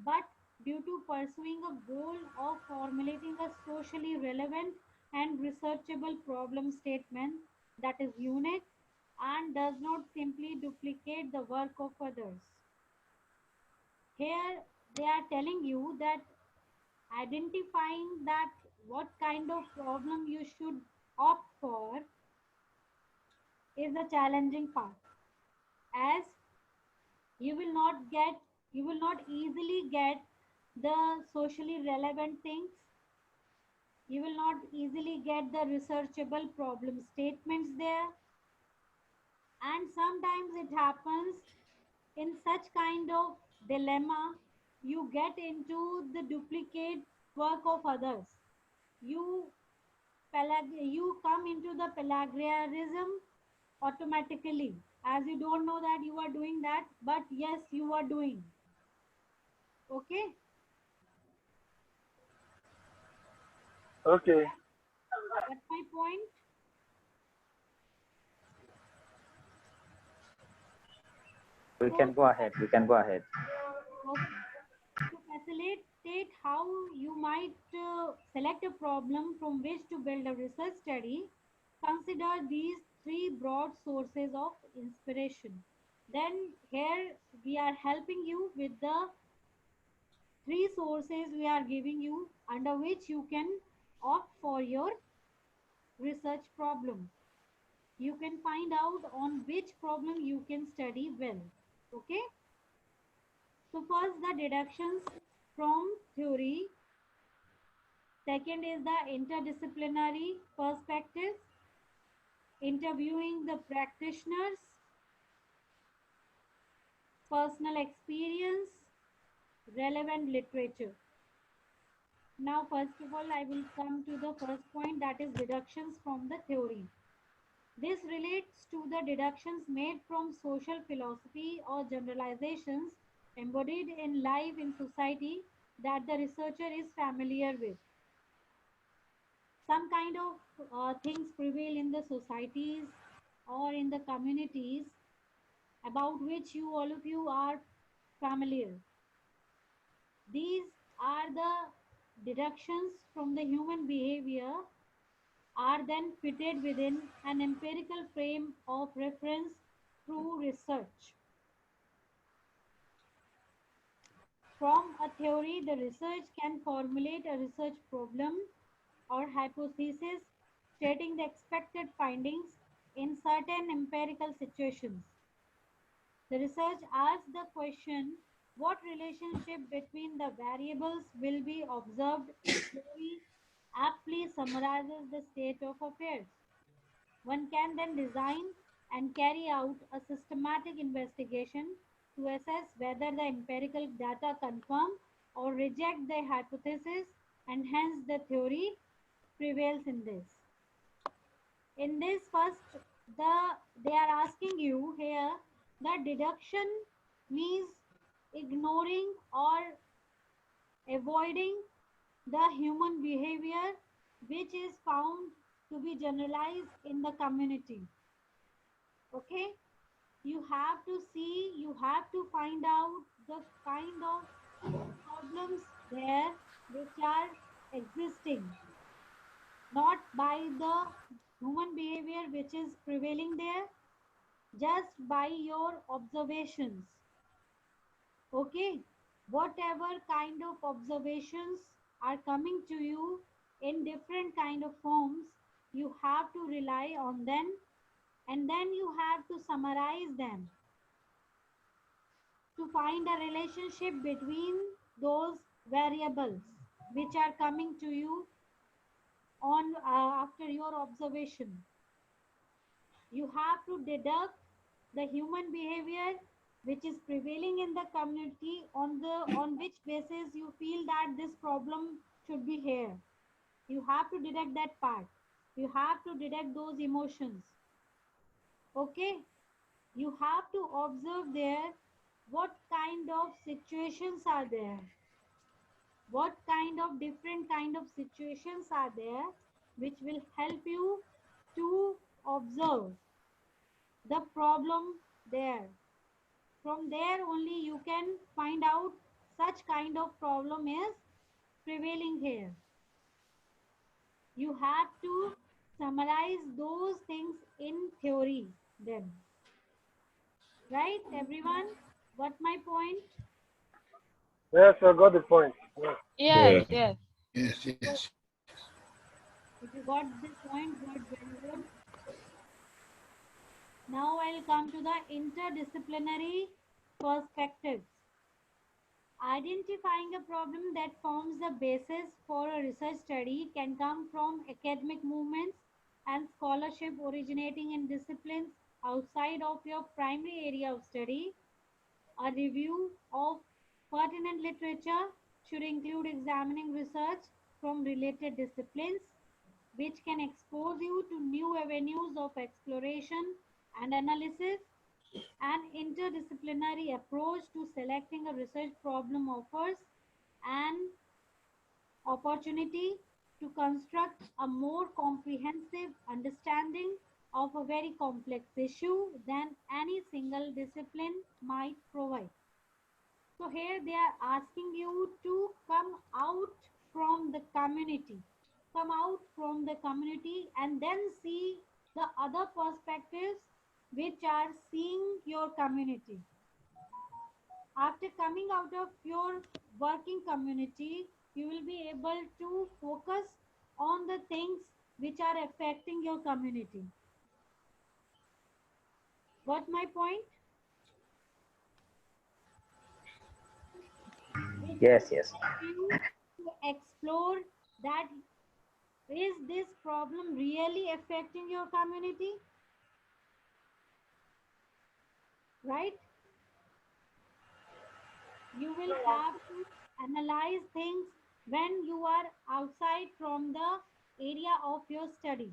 but due to pursuing a goal of formulating a socially relevant and researchable problem statement that is unique and does not simply duplicate the work of others. Here they are telling you that identifying that what kind of problem you should opt for is the challenging part, as you will not easily get the socially relevant things. You will not easily get the researchable problem statements there, and sometimes it happens in such kind of dilemma, you get into the duplicate work of others. You you come into the plagiarism automatically, as you don't know that you are doing that, but yes, you are doing. Okay? Okay. That's my point. We can go ahead. We can go ahead. Okay. To facilitate how you might select a problem from which to build a research study, consider these three broad sources of inspiration. Then here we are helping you with the three sources we are giving you, under which you can opt for your research problem. You can find out on which problem you can study well. Okay? So first the deductions from theory. Second is the interdisciplinary perspective, interviewing the practitioners, personal experience, relevant literature. Now, first of all, I will come to the first point, that is deductions from the theory. This relates to the deductions made from social philosophy or generalizations embodied in life in society that the researcher is familiar with. Some kind of things prevail in the societies or in the communities about which all of you are familiar. These are the deductions from the human behavior are then fitted within an empirical frame of reference through research. From a theory, the research can formulate a research problem or hypothesis stating the expected findings in certain empirical situations. The research asks the question, what relationship between the variables will be observed if theory aptly summarizes the state of affairs? One can then design and carry out a systematic investigation to assess whether the empirical data confirm or reject the hypothesis, and hence the theory prevails in this. In this first, they are asking you here that deduction means ignoring or avoiding the human behavior which is found to be generalized in the community. Okay, you have to see, you have to find out the kind of problems there which are existing, not by the human behavior which is prevailing there, just by your observations. Okay, whatever kind of observations are coming to you in different kind of forms, you have to rely on them, and then you have to summarize them to find a relationship between those variables which are coming to you on after your observation. You have to deduct the human behavior which is prevailing in the community, on which basis you feel that this problem should be here. You have to deduct that part. You have to deduct those emotions. Okay, you have to observe there what kind of situations are there, what kind of different kind of situations are there which will help you to observe the problem there. From there only you can find out such kind of problem is prevailing here. You have to summarize those things in theory then. Right, everyone? What my point? Yes, I got the point. Yes. Yes, yes. Yes, Good. yes. If you got this point, good, very good. Now I'll come to the interdisciplinary perspectives. Identifying a problem that forms the basis for a research study can come from academic movements and scholarship originating in disciplines outside of your primary area of study. A review of pertinent literature should include examining research from related disciplines, which can expose you to new avenues of exploration and analysis. An interdisciplinary approach to selecting a research problem offers an opportunity to construct a more comprehensive understanding of a very complex issue than any single discipline might provide. So here they are asking you to come out from the community. Come out from the community and then see the other perspectives which are seeing your community. After coming out of your working community, you will be able to focus on the things which are affecting your community. What my point? Yes, yes. you to explore that is this problem really affecting your community, right? You will have to analyze things when you are outside from the area of your study.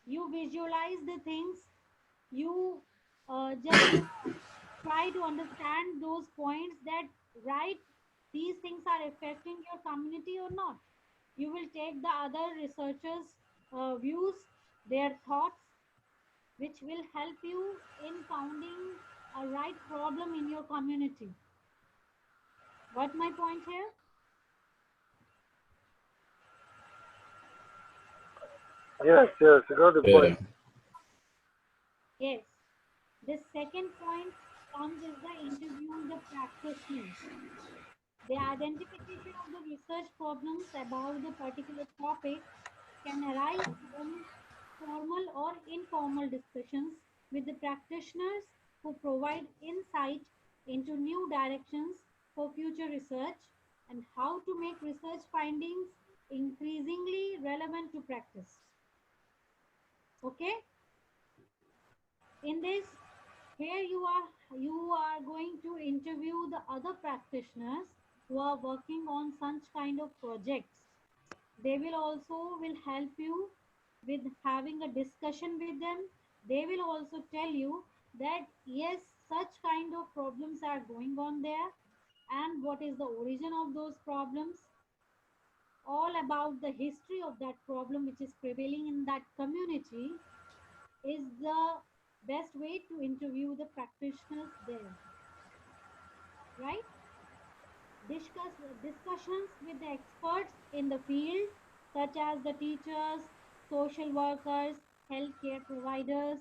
You visualize the things, you just try to understand those points that right these things are affecting your community or not. You will take the other researchers views, their thoughts, which will help you in founding a right problem in your community. Got my point here? Yes, yes, you got the point. Yeah. Yes. The second point comes is the interviewing the practitioners. The identification of the research problems about the particular topic can arise from formal or informal discussions with the practitioners who provide insight into new directions for future research and how to make research findings increasingly relevant to practice. Okay? In this, here you are going to interview the other practitioners who are working on such kind of projects. They will also will help you with having a discussion with them. They will also tell you that yes, such kind of problems are going on there and what is the origin of those problems, all about the history of that problem which is prevailing in that community is the best way to interview the practitioners there, right? Discussions with the experts in the field, such as the teachers, social workers, healthcare providers,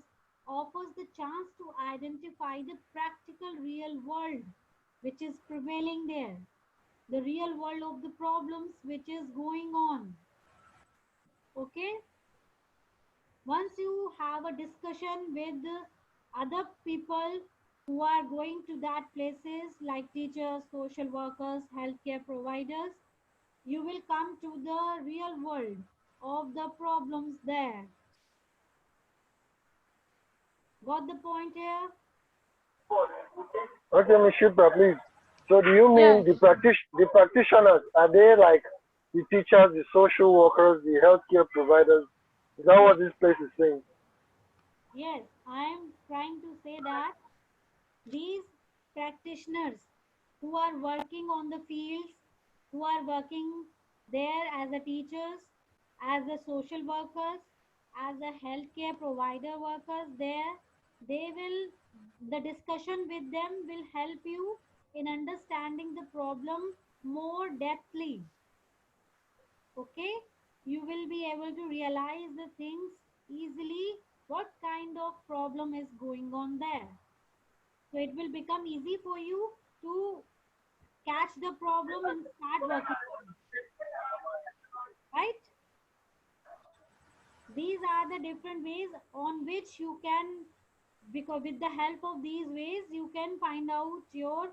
offers the chance to identify the practical real world which is prevailing there, the real world of the problems which is going on. Okay? Once you have a discussion with other people who are going to that places like teachers, social workers, healthcare providers, you will come to the real world of the problems there. Got the point here? Okay, Ms. Shilpa, please. So do you mean Yes. the practitioners, are they like the teachers, the social workers, the healthcare providers? Is that what this place is saying? Yes, I am trying to say that these practitioners who are working on the fields, who are working there as a teachers, as a social workers, as a healthcare provider workers there, they will, the discussion with them will help you in understanding the problem more depthly. Okay? You will be able to realize the things easily, what kind of problem is going on there. So it will become easy for you to catch the problem and start working on it, right? These are the different ways on which you can, because with the help of these ways, you can find out your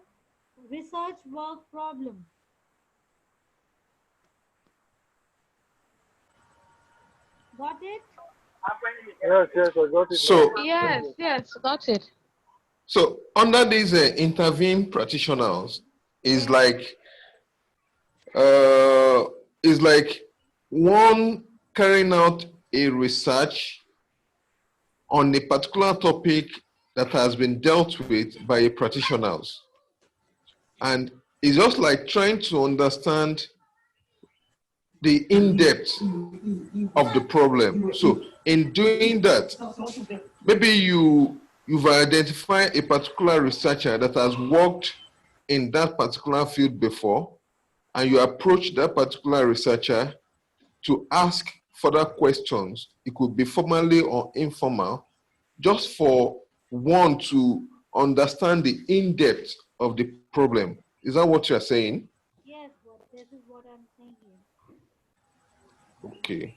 research work problem. Got it? Yes, yes, I got it now. So, Thank Yes, you. yes, got it. so under these intervene practitioners is Yes, like uh, is like one carrying out a research on a particular topic that has been dealt with by a practitioners, and it's just like trying to understand the in-depth of the problem. So in doing that, maybe you've identified a particular researcher that has worked in that particular field before, and you approach that particular researcher to ask further questions. It could be formally or informal, just for one to understand the in-depth of the problem. Is that what you're saying? yes, what this is what I'm saying here. Okay.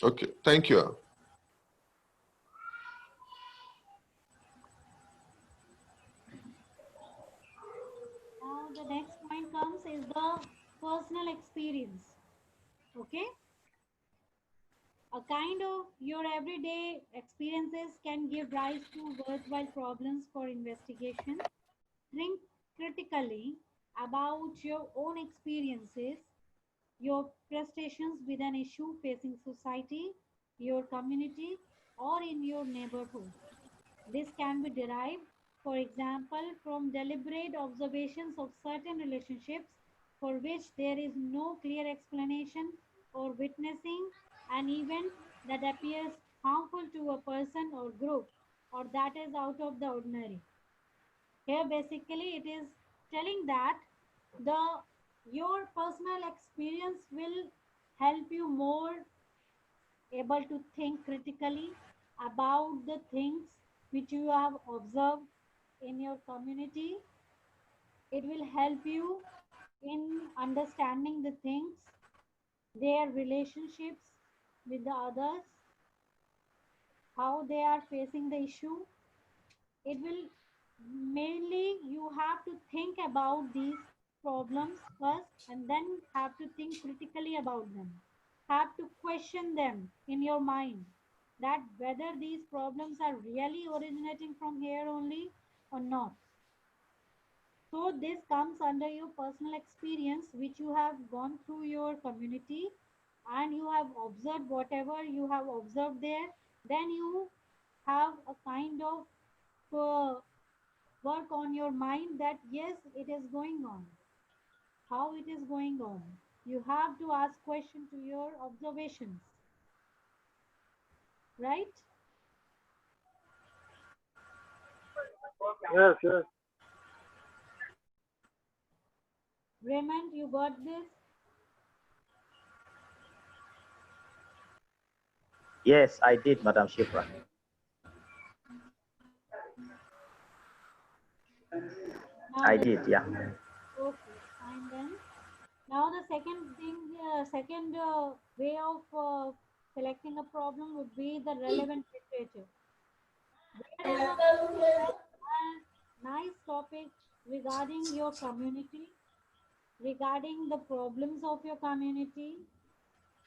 Okay. Thank you. Now the next point comes is the personal experience. Okay? A kind of your everyday experiences can give rise to worthwhile problems for investigation. Think critically about your own experiences, your frustrations with an issue facing society, your community, or in your neighborhood. This can be derived, for example, from deliberate observations of certain relationships for which there is no clear explanation, or witnessing an event that appears harmful to a person or group, or that is out of the ordinary. Here, basically, it is telling that the your personal experience will help you more able to think critically about the things which you have observed in your community. It will help you in understanding the things, their relationships with the others, how they are facing the issue. It will mainly you have to think about these problems first and then have to think critically about them. Have to question them in your mind that whether these problems are really originating from here only or not. So this comes under your personal experience which you have gone through your community and you have observed whatever you have observed there. Then you have a kind of work on your mind that yes, it is going on. How it is going on. You have to ask question to your observations, right? Yes, yes. Raymond, you got this? Yes, I did, Madam Shipra. Now I the did, yeah. okay, fine then. Now the second thing, second way of selecting a problem would be the relevant literature. Where you have a nice topic regarding your community, regarding the problems of your community,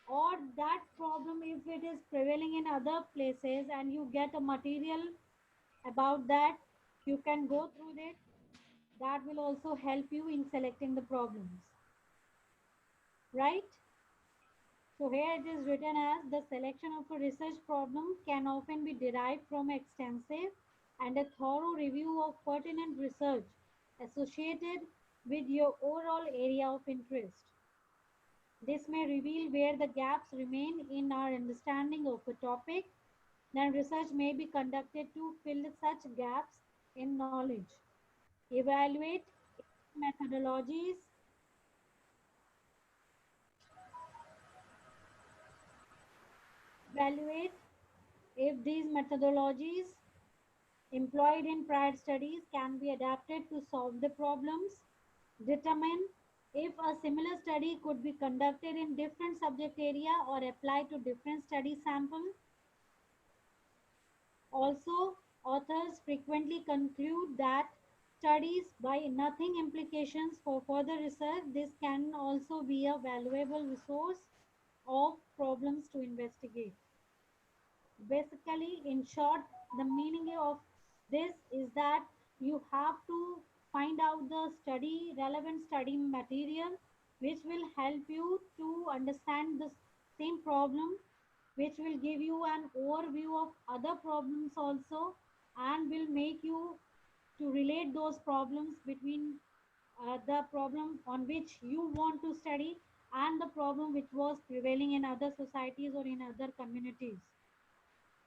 or that problem if it is prevailing in other places and you get a material about that, you can go through it. That will also help you in selecting the problems, right? So here it is written as the selection of a research problem can often be derived from extensive and a thorough review of pertinent research associated with your overall area of interest. This may reveal where the gaps remain in our understanding of a topic. Then research may be conducted to fill such gaps in knowledge. Evaluate methodologies. Evaluate if these methodologies employed in prior studies can be adapted to solve the problems. Determine if a similar study could be conducted in different subject area or applied to different study sample. Also, authors frequently conclude that studies by nothing implications for further research. This can also be a valuable resource of problems to investigate. Basically, in short, the meaning of this is that you have to find out the study relevant study material which will help you to understand the same problem, which will give you an overview of other problems also, and will make you to relate those problems between the problem on which you want to study and the problem which was prevailing in other societies or in other communities.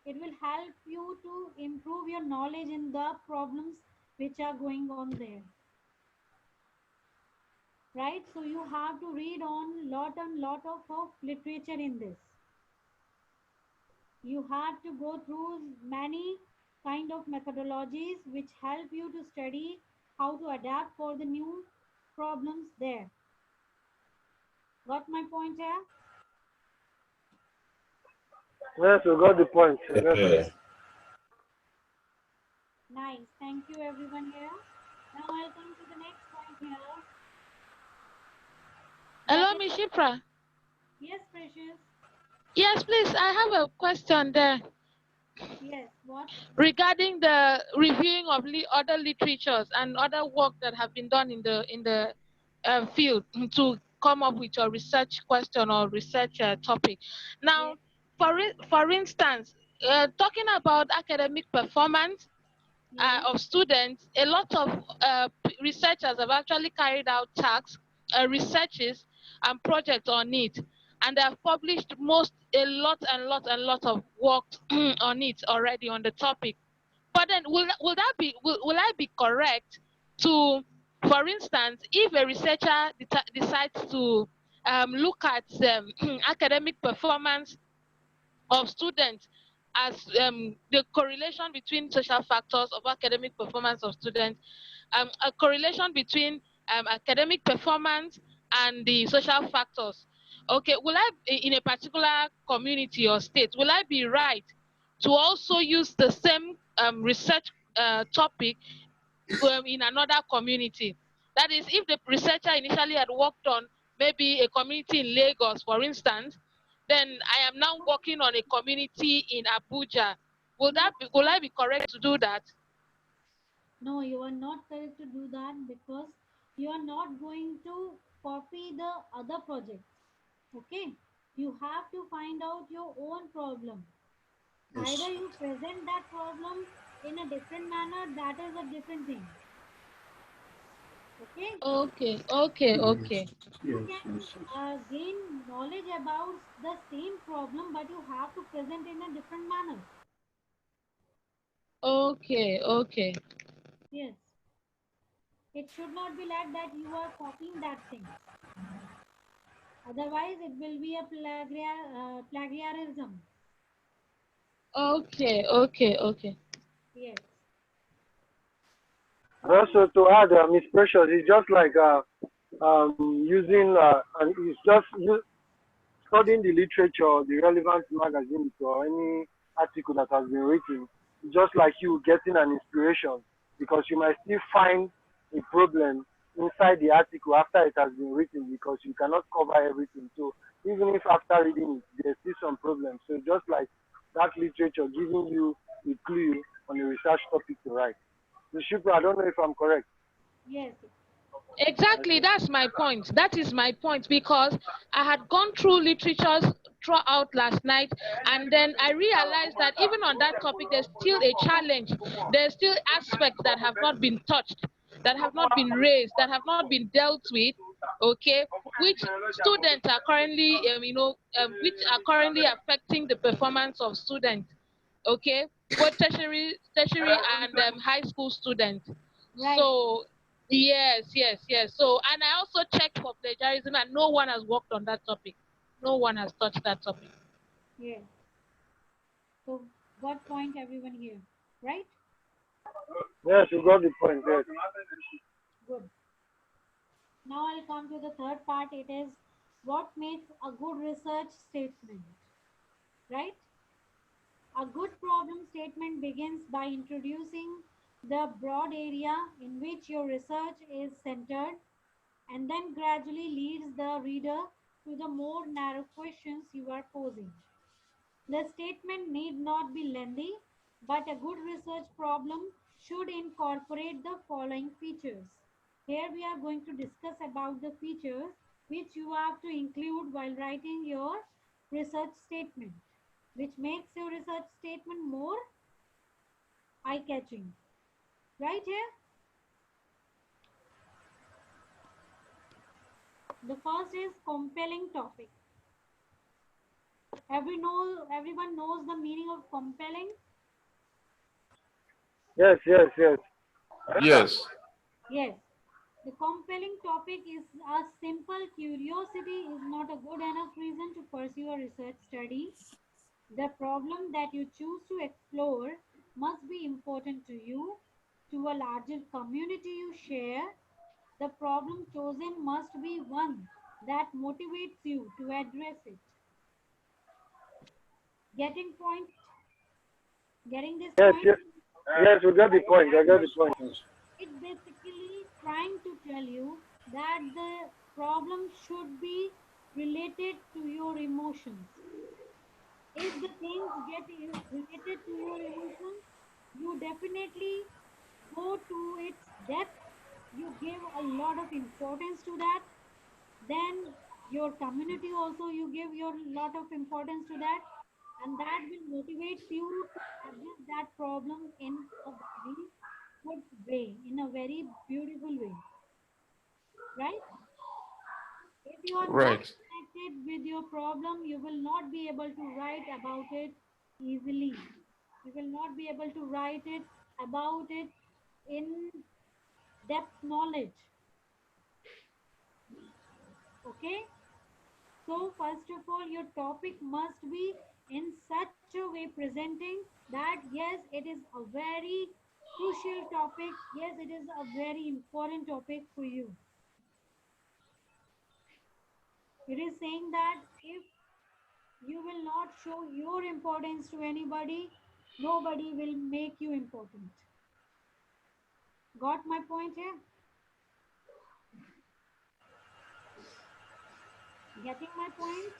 It will help you to improve your knowledge in the problems which are going on there, right? So you have to read on lot and lot of literature in this. You have to go through many kind of methodologies which help you to study how to adapt for the new problems there. Got my point here? Yes, we got the point. Yes, Yeah. Nice. Thank you everyone here. Now I'll come to the next point here. Hello, Miss Shipra. Yes, Precious. Yes, please. I have a question there. Yes, what? Regarding the reviewing of other literatures and other work that have been done in the field to come up with your research question or research topic. Now, for instance, talking about academic performance of students, a lot of researchers have actually carried out tasks, researches, and projects on it, and they have published a lot of work on it already on the topic. But then, will I be correct to, for instance, if a researcher decides to look at academic performance of students as the correlation between social factors of academic performance of students, a correlation between academic performance and the social factors. Okay, will I, in a particular community or state, will I be right to also use the same research topic in another community? That is, if the researcher initially had worked on maybe a community in Lagos, for instance, then I am now working on a community in Abuja. Will I be correct to do that? No, you are not correct to do that because you are not going to copy the other projects. Okay? You have to find out your own problem. Yes. Either you present that problem in a different manner, that is a different thing. Okay? Okay. You can gain knowledge about the same problem, but you have to present in a different manner. Okay. Yes. It should not be like that you are copying that thing. Otherwise, it will be a plagiarism. Okay. Yes. Also, to add, Miss Precious, it's just like using, and it's just studying the literature, the relevant magazines, or any article that has been written, just like you getting an inspiration, because you might still find a problem inside the article after it has been written, because you cannot cover everything. So even if after reading it, there's still some problems. So just like that literature giving you a clue on a research topic to write. So Shipra, I don't know if I'm correct. Yes. Exactly, Okay. that's my point. That is my point, because I had gone through literatures throughout last night, and then I realized that even on that topic, there's still a challenge. There's still aspects that have not been touched, that have not been raised, that have not been dealt with. Okay, which students are currently, which are currently affecting the performance of students. Okay, both tertiary and high school students. Right. So yes. So, and I also checked for plagiarism, and no one has worked on that topic. No one has touched that topic. Yes. So, got point everyone here. Right? Yes, you got the point. Yes. Good. Now I'll come to the third part. It is what makes a good research statement. Right? A good problem statement begins by introducing the broad area in which your research is centered and then gradually leads the reader to the more narrow questions you are posing. The statement need not be lengthy, but a good research problem should incorporate the following features. Here we are going to discuss about the features which you have to include while writing your research statement, which makes your research statement more eye-catching. Right here, the first is compelling topic. Everyone knows the meaning of compelling. Yes. Yes. Yes. The compelling topic is a simple curiosity is not a good enough reason to pursue a research study. The problem that you choose to explore must be important to you, to a larger community you share. The problem chosen must be one that motivates you to address it. Getting point? Getting this Yes, point? yes. Yes, we got the point. I got the point. It basically trying to tell you that the problem should be related to your emotions. If the things get related to your emotions, you definitely go to its depth, you give a lot of importance to that, then your community also you give your lot of importance to that, and that will motivate you to address that problem in a very good way, in a very beautiful way, right? If you are not Right. connected with your problem, you will not be able to write about it easily. You will not be able to write it about it in depth knowledge. Okay? So, first of all, your topic must be in such a way presenting that yes, it is a very crucial topic. Yes, it is a very important topic for you. It is saying that if you will not show your importance to anybody, nobody will make you important. Got my point here? Getting my point?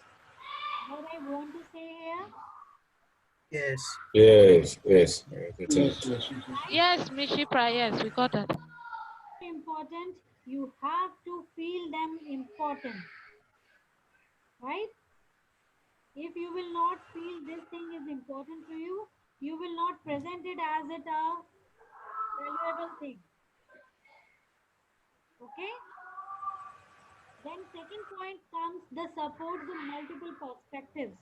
What I want to say here? Yes. Yes, yes. That's Yes, it. yes, yes. Yes, Mishipra, yes, we got that. Important, you have to feel them important, right? If you will not feel this thing is important to you, you will not present it as it a valuable thing. Okay? Then second point comes the support the multiple perspectives.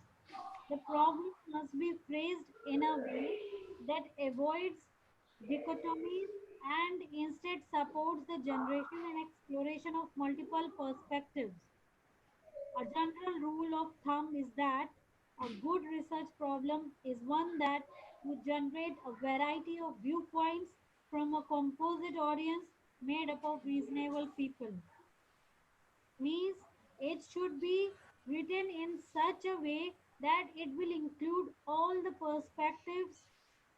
The problem must be phrased in a way that avoids dichotomies and instead supports the generation and exploration of multiple perspectives. A general rule of thumb is that a good research problem is one that would generate a variety of viewpoints from a composite audience made up of reasonable people. Means it should be written in such a way that it will include all the perspectives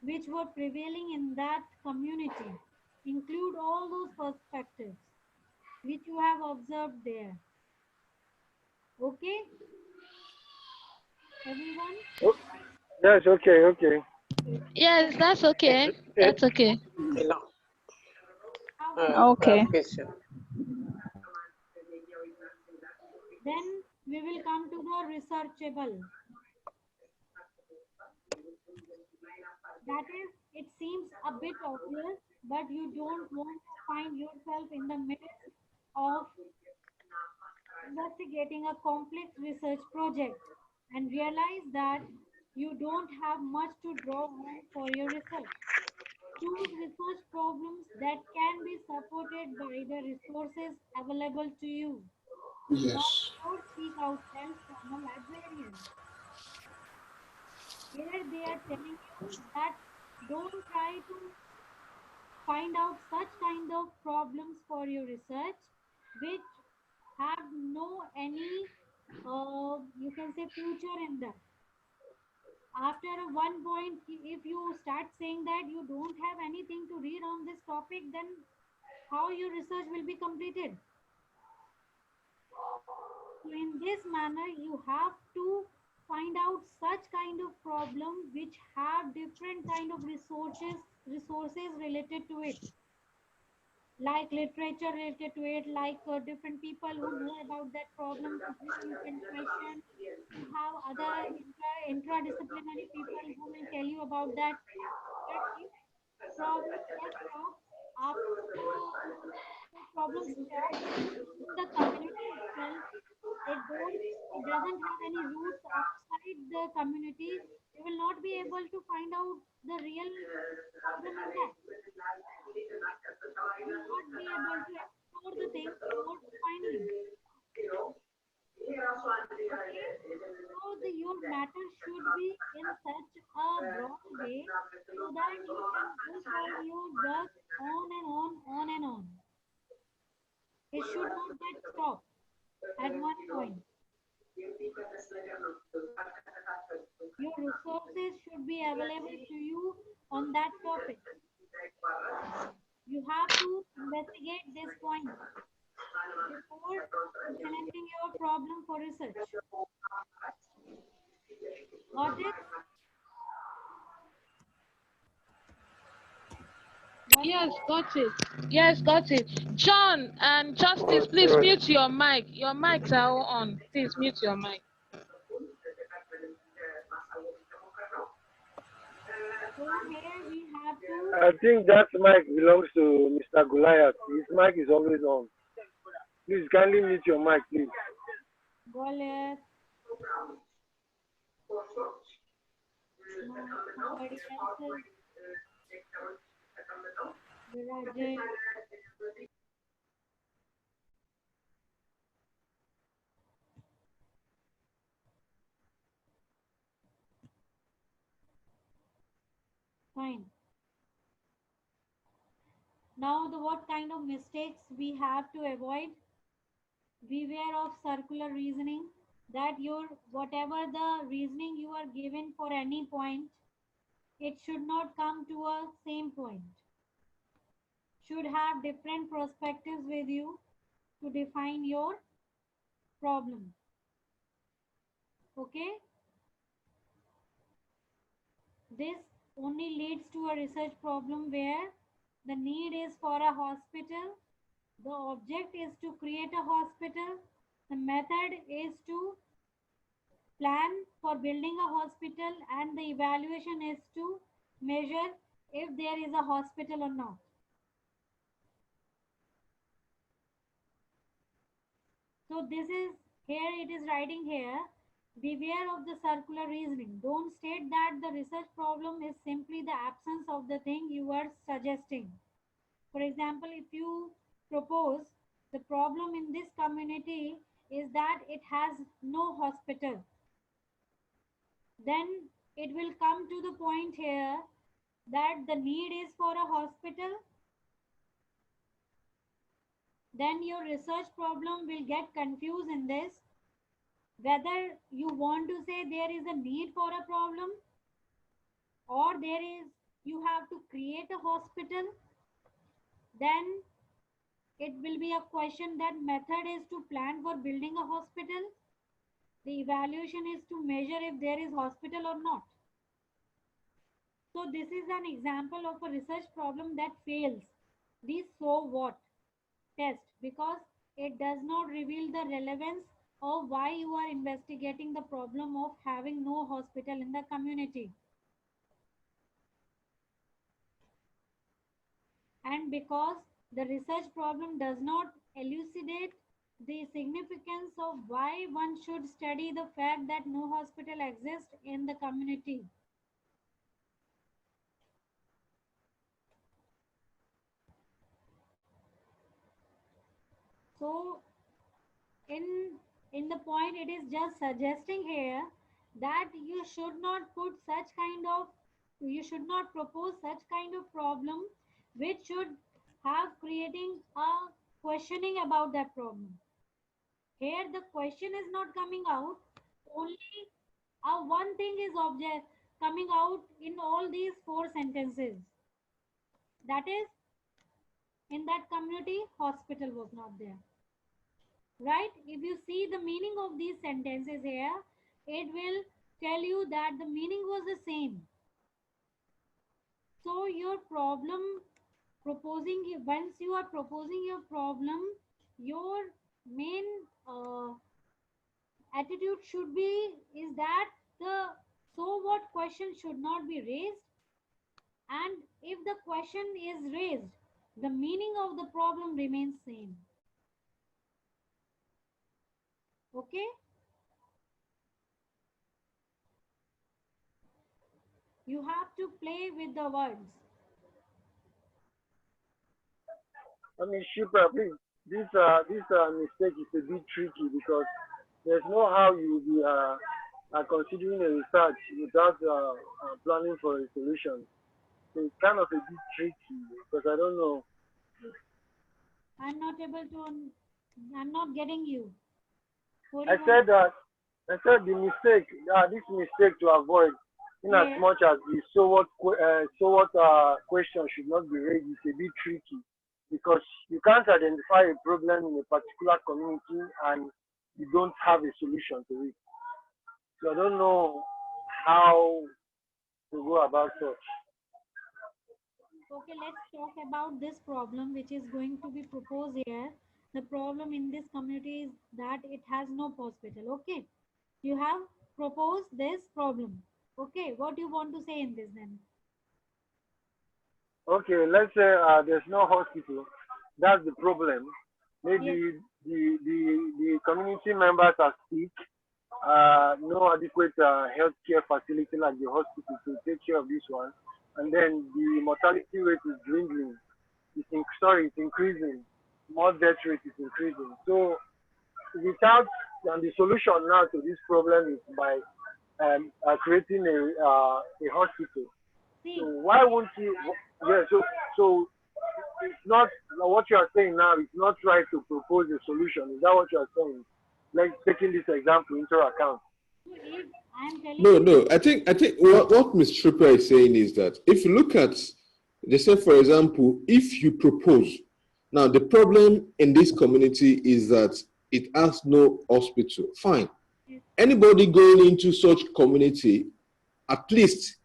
which were prevailing in that community. Include all those perspectives which you have observed there. Okay, everyone? Oh, yes, okay, okay. Yes, that's okay. Eh, That's okay. Okay, now, Have a Okay. clarification. then we will come to the researchable. That is, it seems a bit obvious, but you don't want to find yourself in the midst of investigating a complex research project and realize that you don't have much to draw on for your research. Choose research problems that can be supported by the resources available to you. Do not yes. go seek out help from a librarian. Here they are telling you that don't try to find out such kind of problems for your research which have no any you can say future in that. After a one point, if you start saying that you don't have anything to read on this topic, then how your research will be completed? So in this manner, you have to find out such kind of problem which have different kind of resources related to it, like literature related to it, like different people who know about that problem to whom you can question. You have other intradisciplinary people who will tell you about that. But if problem gets stopped after the problem stops in the community itself, it doesn't have any roots outside the community, you will not be able to find out the real problem in that. You will not be able to explore the things more finely. Okay? So your matter should be in such a broad way so that you can push on your work on and on and on. It should not get stopped at one point. Your resources should be available to you on that topic. You have to investigate this point. before implementing your problem for research. Got it? Yes, got it. Yes, got it. John and Justice, please mute your mic. Your mics are all on. Please mute your mic. So here we have to. I think that mic belongs to Mr. Goliath. His mic is always on. Please kindly mute your mic, please. Goliath. No, somebody else's. Virajay. Fine. Now, what kind of mistakes we have to avoid? Beware of circular reasoning. That your whatever the reasoning you are given for any point, it should not come to a same point. Should have different perspectives with you to define your problem. Okay? This only leads to a research problem where the need is for a hospital. The object is to create a hospital. The method is to plan for building a hospital, and the evaluation is to measure if there is a hospital or not. So this is here it is writing here, beware of the circular reasoning. Don't state that the research problem is simply the absence of the thing you are suggesting. For example, if you propose the problem in this community is that it has no hospital, then it will come to the point here that the need is for a hospital. Then your research problem will get confused in this, whether you want to say there is a need for a problem or there is you have to create a hospital. Then it will be a question that method is to plan for building a hospital. The evaluation is to measure if there is hospital or not. So this is an example of a research problem that fails the so what test, because it does not reveal the relevance of why you are investigating the problem of having no hospital in the community. And because the research problem does not elucidate the significance of why one should study the fact that no hospital exists in the community. So in the point it is just suggesting here that you should not put such kind of you should not propose such kind of problem which should have creating a questioning about that problem. Here the question is not coming out, only one thing is object coming out in all these four sentences, that is in that community hospital was not there. Right? If you see the meaning of these sentences here, it will tell you that the meaning was the same. So your problem once you are proposing your problem, your main attitude should be is that the so what question should not be raised, and if the question is raised, the meaning of the problem remains same. Okay? You have to play with the words. I mean, Shipra, please, this mistake is a bit tricky because there's no how you will be considering a research without planning for a solution. So it's kind of a bit tricky because I don't know. I'm not able to, I'm not getting you. I said that, I said the mistake, this mistake to avoid, in as much as the so what question should not be raised, is a bit tricky because you can't identify a problem in a particular community and you don't have a solution to it. So I don't know how to go about such. Okay, let's talk about this problem which is going to be proposed here. The problem in this community is that it has no hospital. Okay, you have proposed this problem. Okay, what do you want to say in this then? Okay, let's say there's no hospital. That's the problem. Yes. Maybe the community members are sick, no adequate healthcare facility like the hospital to take care of this one, and then the mortality rate is dwindling. It's increasing. More death rate is increasing. So without and the solution now to this problem is by creating a hospital. So See, why won't you? Yeah. So it's not what you are saying now. It's not right to propose a solution. Is that what you are saying? Like taking this example into account. so if I am telling No, you, no. I think what Ms. Tripper is saying is that if you look at, they say, for example, if you propose, now the problem in this community is that it has no hospital. Fine. Anybody going into such community, at least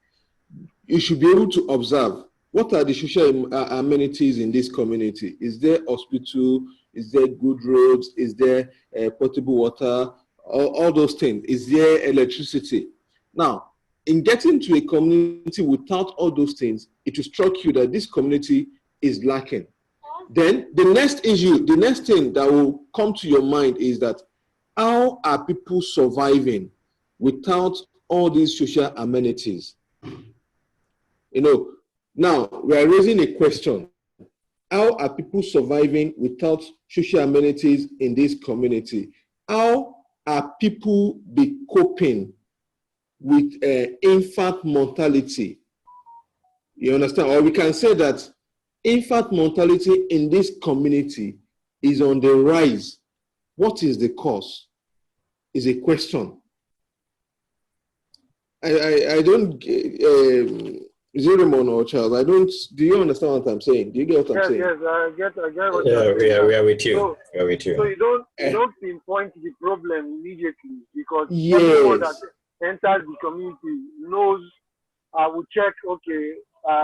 you should be able to observe what are the social amenities in this community. Is there hospital? Is there good roads? Is there potable water? All those things. Is there electricity? Now, in getting to a community without all those things, it will struck you that this community is lacking. Then the next issue, the next thing that will come to your mind is that how are people surviving without all these social amenities? You know, now we are raising a question. How are people surviving without social amenities in this community? How are people be coping with infant mortality? You understand? Or we can say that infant mortality in this community is on the rise. What is the cause? Is a question. I don't, Zeremon or Charles, I don't, do you understand what I'm saying? Do you get what I'm Yes, saying? yes, I get what you are Yeah, saying now. we are with you. So We are with so you. you don't pinpoint the problem immediately because everyone that Yes. enters the community knows will check okay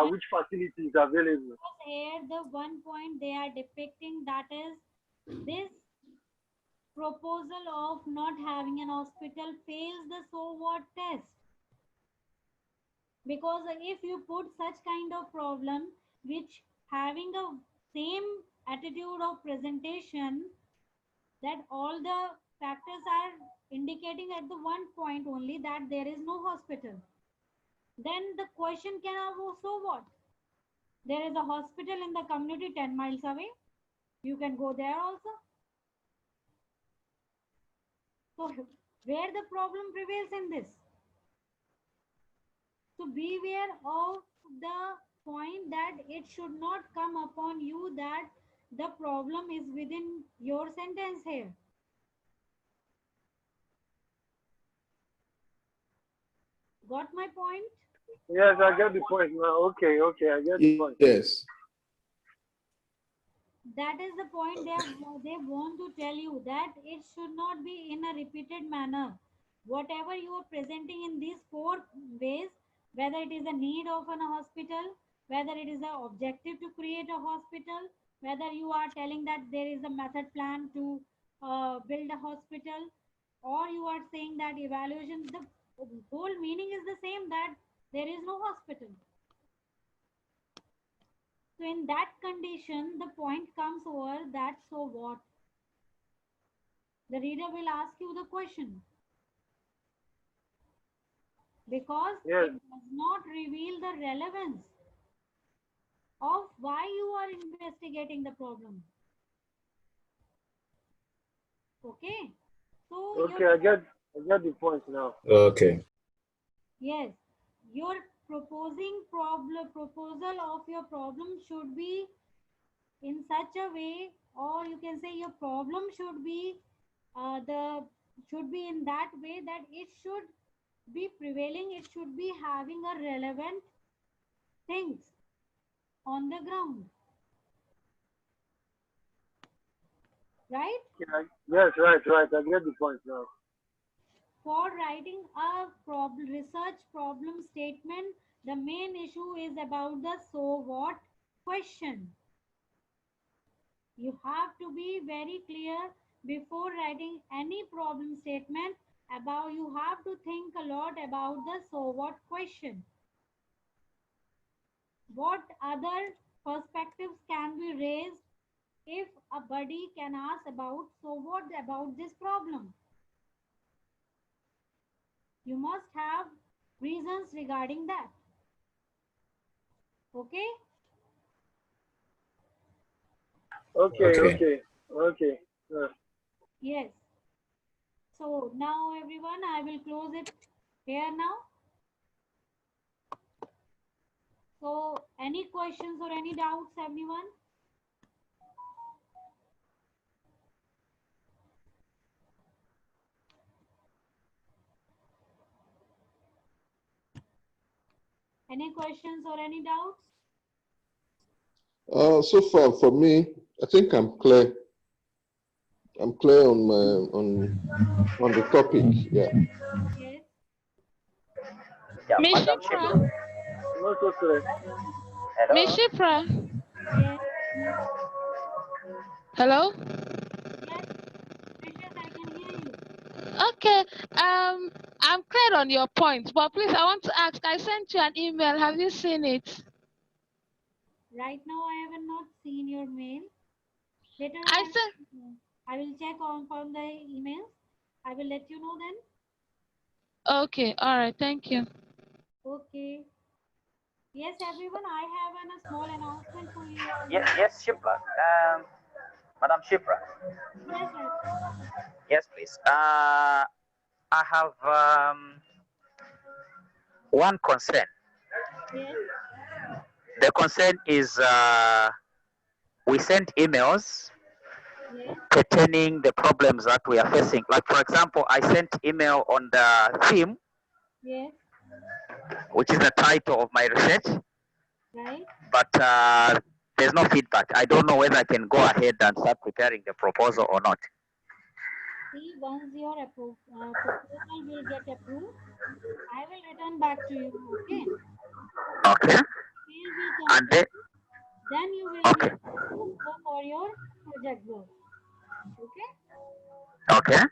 which facility is available. here the one point they are depicting, that is this proposal of not having an hospital fails the so what test. Because if you put such kind of problem which having a same attitude of presentation, that all the factors are indicating at the one point only that there is no hospital, then the question can have, so what, there is a hospital in the community 10 miles away, you can go there also. So where the problem prevails in this? So beware of the point that it should not come upon you that the problem is within your sentence here. Got my point? Yes, I get the point now. Okay, I get the point. Yes. That is the point they want to tell you, that it should not be in a repeated manner. Whatever you are presenting in these four ways, whether it is a need of a hospital, whether it is an objective to create a hospital, whether you are telling that there is a method plan to build a hospital, or you are saying that evaluation, the whole meaning is the same, that there is no hospital. So in that condition, the point comes over that, so what? The reader will ask you the question because Yes. it does not reveal the relevance of why you are investigating the problem. Okay. So Okay, I get the point now. Okay. yes, your proposal of your problem should be in such a way, or you can say your problem should be the should be in that way that it should be prevailing, it should be having a relevant things on the ground. right? Yeah, yes, right. I get the point now. For writing a research problem statement, the main issue is about the so what question. You have to be very clear before writing any problem statement about you have to think a lot about the so what question. What other perspectives can be raised if a buddy can ask about so what about this problem? You must have reasons regarding that. Okay? Okay, Okay. okay. Yes. So now everyone, I will close it here now. So any questions or any doubts, everyone? Any questions or any doubts? So far for me, I think I'm clear. I'm clear on my on the topic. Yeah. Yes. Yeah, Miss Madam Shipra, Shipra. Not so clear. Miss Hello. Shipra, Yes. hello? Yes. Precious, I can hear you. Okay, I'm clear on your point, but please, I want to ask, I sent you an email. Have you seen it? Right now, I have not seen your mail. Later, I sent, I will check on from the emails. I will let you know then. okay, all right, thank you. Okay. Yes, everyone, I have a small announcement for you all. Yes, Shipra. Madam Shipra. Yes, right. Yes, please. I have one concern. Yes, The concern is we sent emails yes, pertaining the problems that we are facing. Like for example, I sent email on the theme, yes, which is the title of my research, right. but there's no feedback. I don't know whether I can go ahead and start preparing the proposal or not. See, once your proposal will get approved, I will return back to you. Okay. Okay. Mail will come And to then, you. Then you will be okay. able to go for your project work. Okay. Okay.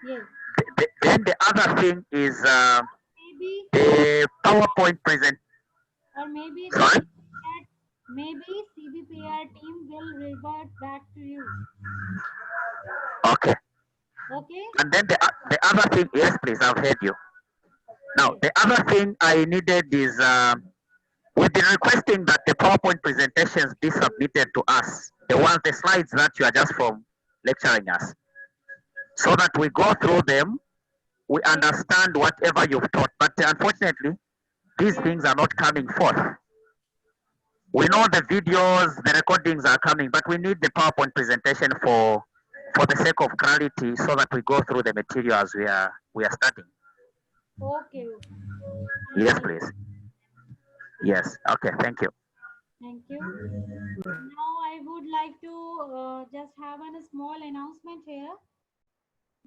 Yes. Then the other thing is Maybe, the PowerPoint present. or maybe the Sorry. CBPR, maybe CBPR team will revert back to you. Okay. Okay. And then the other thing, yes, please, I've heard you. Now, Yes. the other thing I needed is we've been requesting that the PowerPoint presentations be submitted to us, the slides that you are just from lecturing us, so that we go through them, we Yes. understand whatever you've taught. But unfortunately, these Yes. things are not coming forth. We know Yes. the videos, the recordings are coming, but we need the PowerPoint presentation for the sake of clarity, so that we go through the material as we are studying. Okay. Okay. Yes, I'll please. Yes. Okay. Thank you. thank you. Now I would like to just have a small announcement here.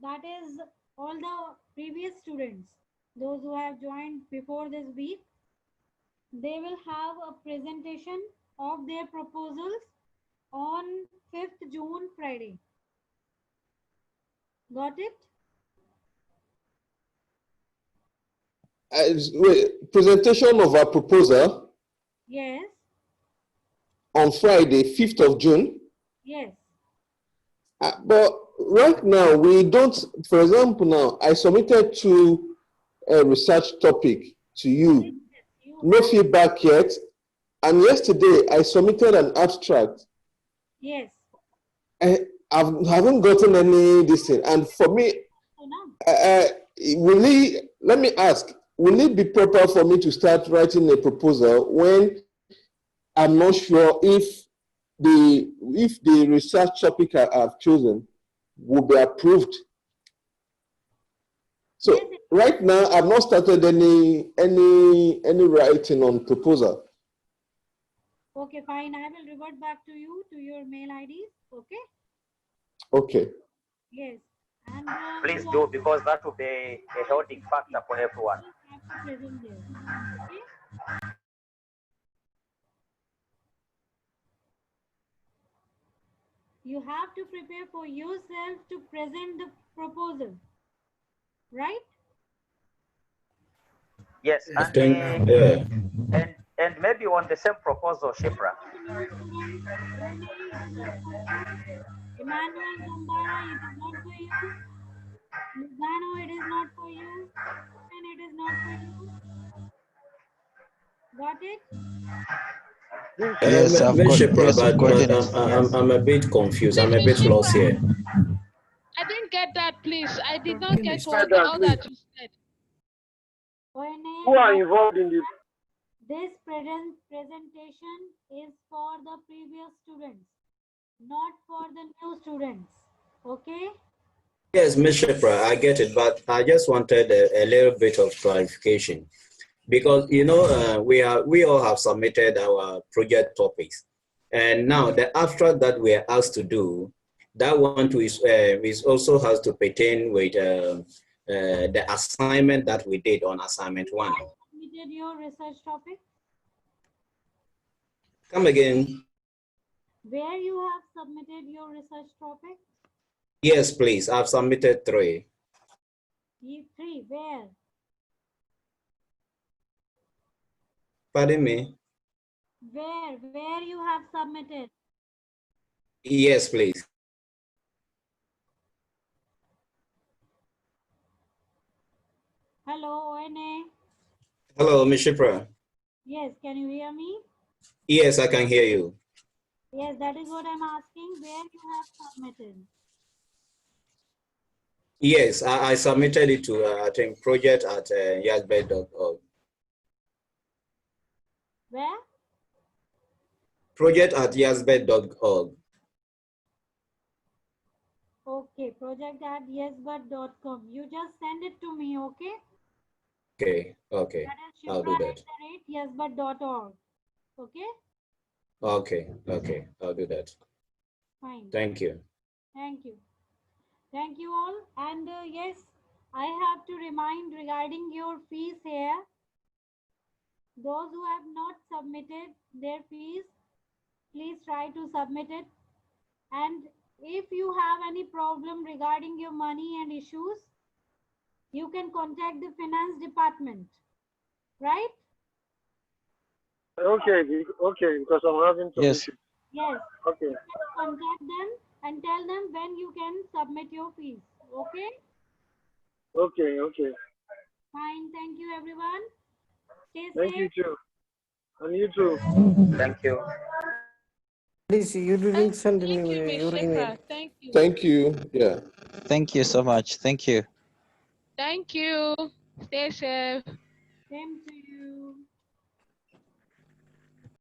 That is all the previous students, those who have joined before this week, they will have a presentation of their proposals on 5th June Friday. Got it? Wait, presentation of our proposal Yes. on Friday, 5th of June. Yes. But right now, we don't, for example, now I submitted to a research topic to Yes. you, You no have. feedback yet. And yesterday, I submitted an abstract. Yes. I haven't gotten any this thing. And for me, So now. let me ask, will it be proper for me to start writing a proposal when I'm not sure if the research topic I've chosen will be approved? So Yes. right now, I've not started any writing on proposal. Okay, fine. I will revert back to you to your mail IDs. Okay. Okay. Yes. And Please you do, because that will be a helping factor for everyone. have to present there. Okay. You have to prepare for yourself to present the proposal, right? Yes, I and think, yeah. and maybe on the same proposal, Shipra. The new students, Rene, it is not for you. Emmanuel Gambara, it is not for you. Lugano, it is not for you. And it is not for you. Got it? Yes, I've got. Mishipra, Yes, I've but gotten it. Yes. I'm a bit confused. I'm a Please, bit Miss lost Shipra, here. I didn't get that, please. I did not Can you get spell that, all please? that you said. Who are involved in this? This presentation is for the previous students, not for the new students. Okay? Yes, Mishipra, I get it, but I just wanted a little bit of clarification because we all have submitted our project topics, and now the abstract that we are asked to do, that one too is also has to pertain with the assignment that we did on assignment 1. Submitted your research topic? Come again. Where you have submitted your research topic? Yes, please. I've submitted 3. Three, where? Pardon me. Where you have submitted? Yes, please. Hello, ONA. Hello, Mishipra. Yes, can you hear me? Yes, I can hear you. Yes, that is what I'm asking. Where you have submitted? Yes, I submitted it to, I think, project at yasbed.org. Where? Project at yasbed.org. Okay, project@yesbud.com. You just send it to me, okay? Okay, okay. That is I'll do that. shipra@yesbud.org. Okay? Okay, okay. I'll do that. Fine. Thank you. Thank you. Thank you all. And yes, I have to remind regarding your fees here. Those who have not submitted their fees, please try to submit it. And if you have any problem regarding your money and issues, you can contact the finance department, right? Okay, okay, because I'm having some Yes. issues. Yes. Okay. You can contact them and tell them when you can submit your fees. Okay? Okay, okay. Fine. Thank you, everyone. Stay Thank you safe. too. And you too. Thank you. Please, you didn't send Thank you, Miss your email. Shipra. Thank you. Thank you. Yeah. Thank you so much. Thank you. Thank you. Stay safe. Same to you.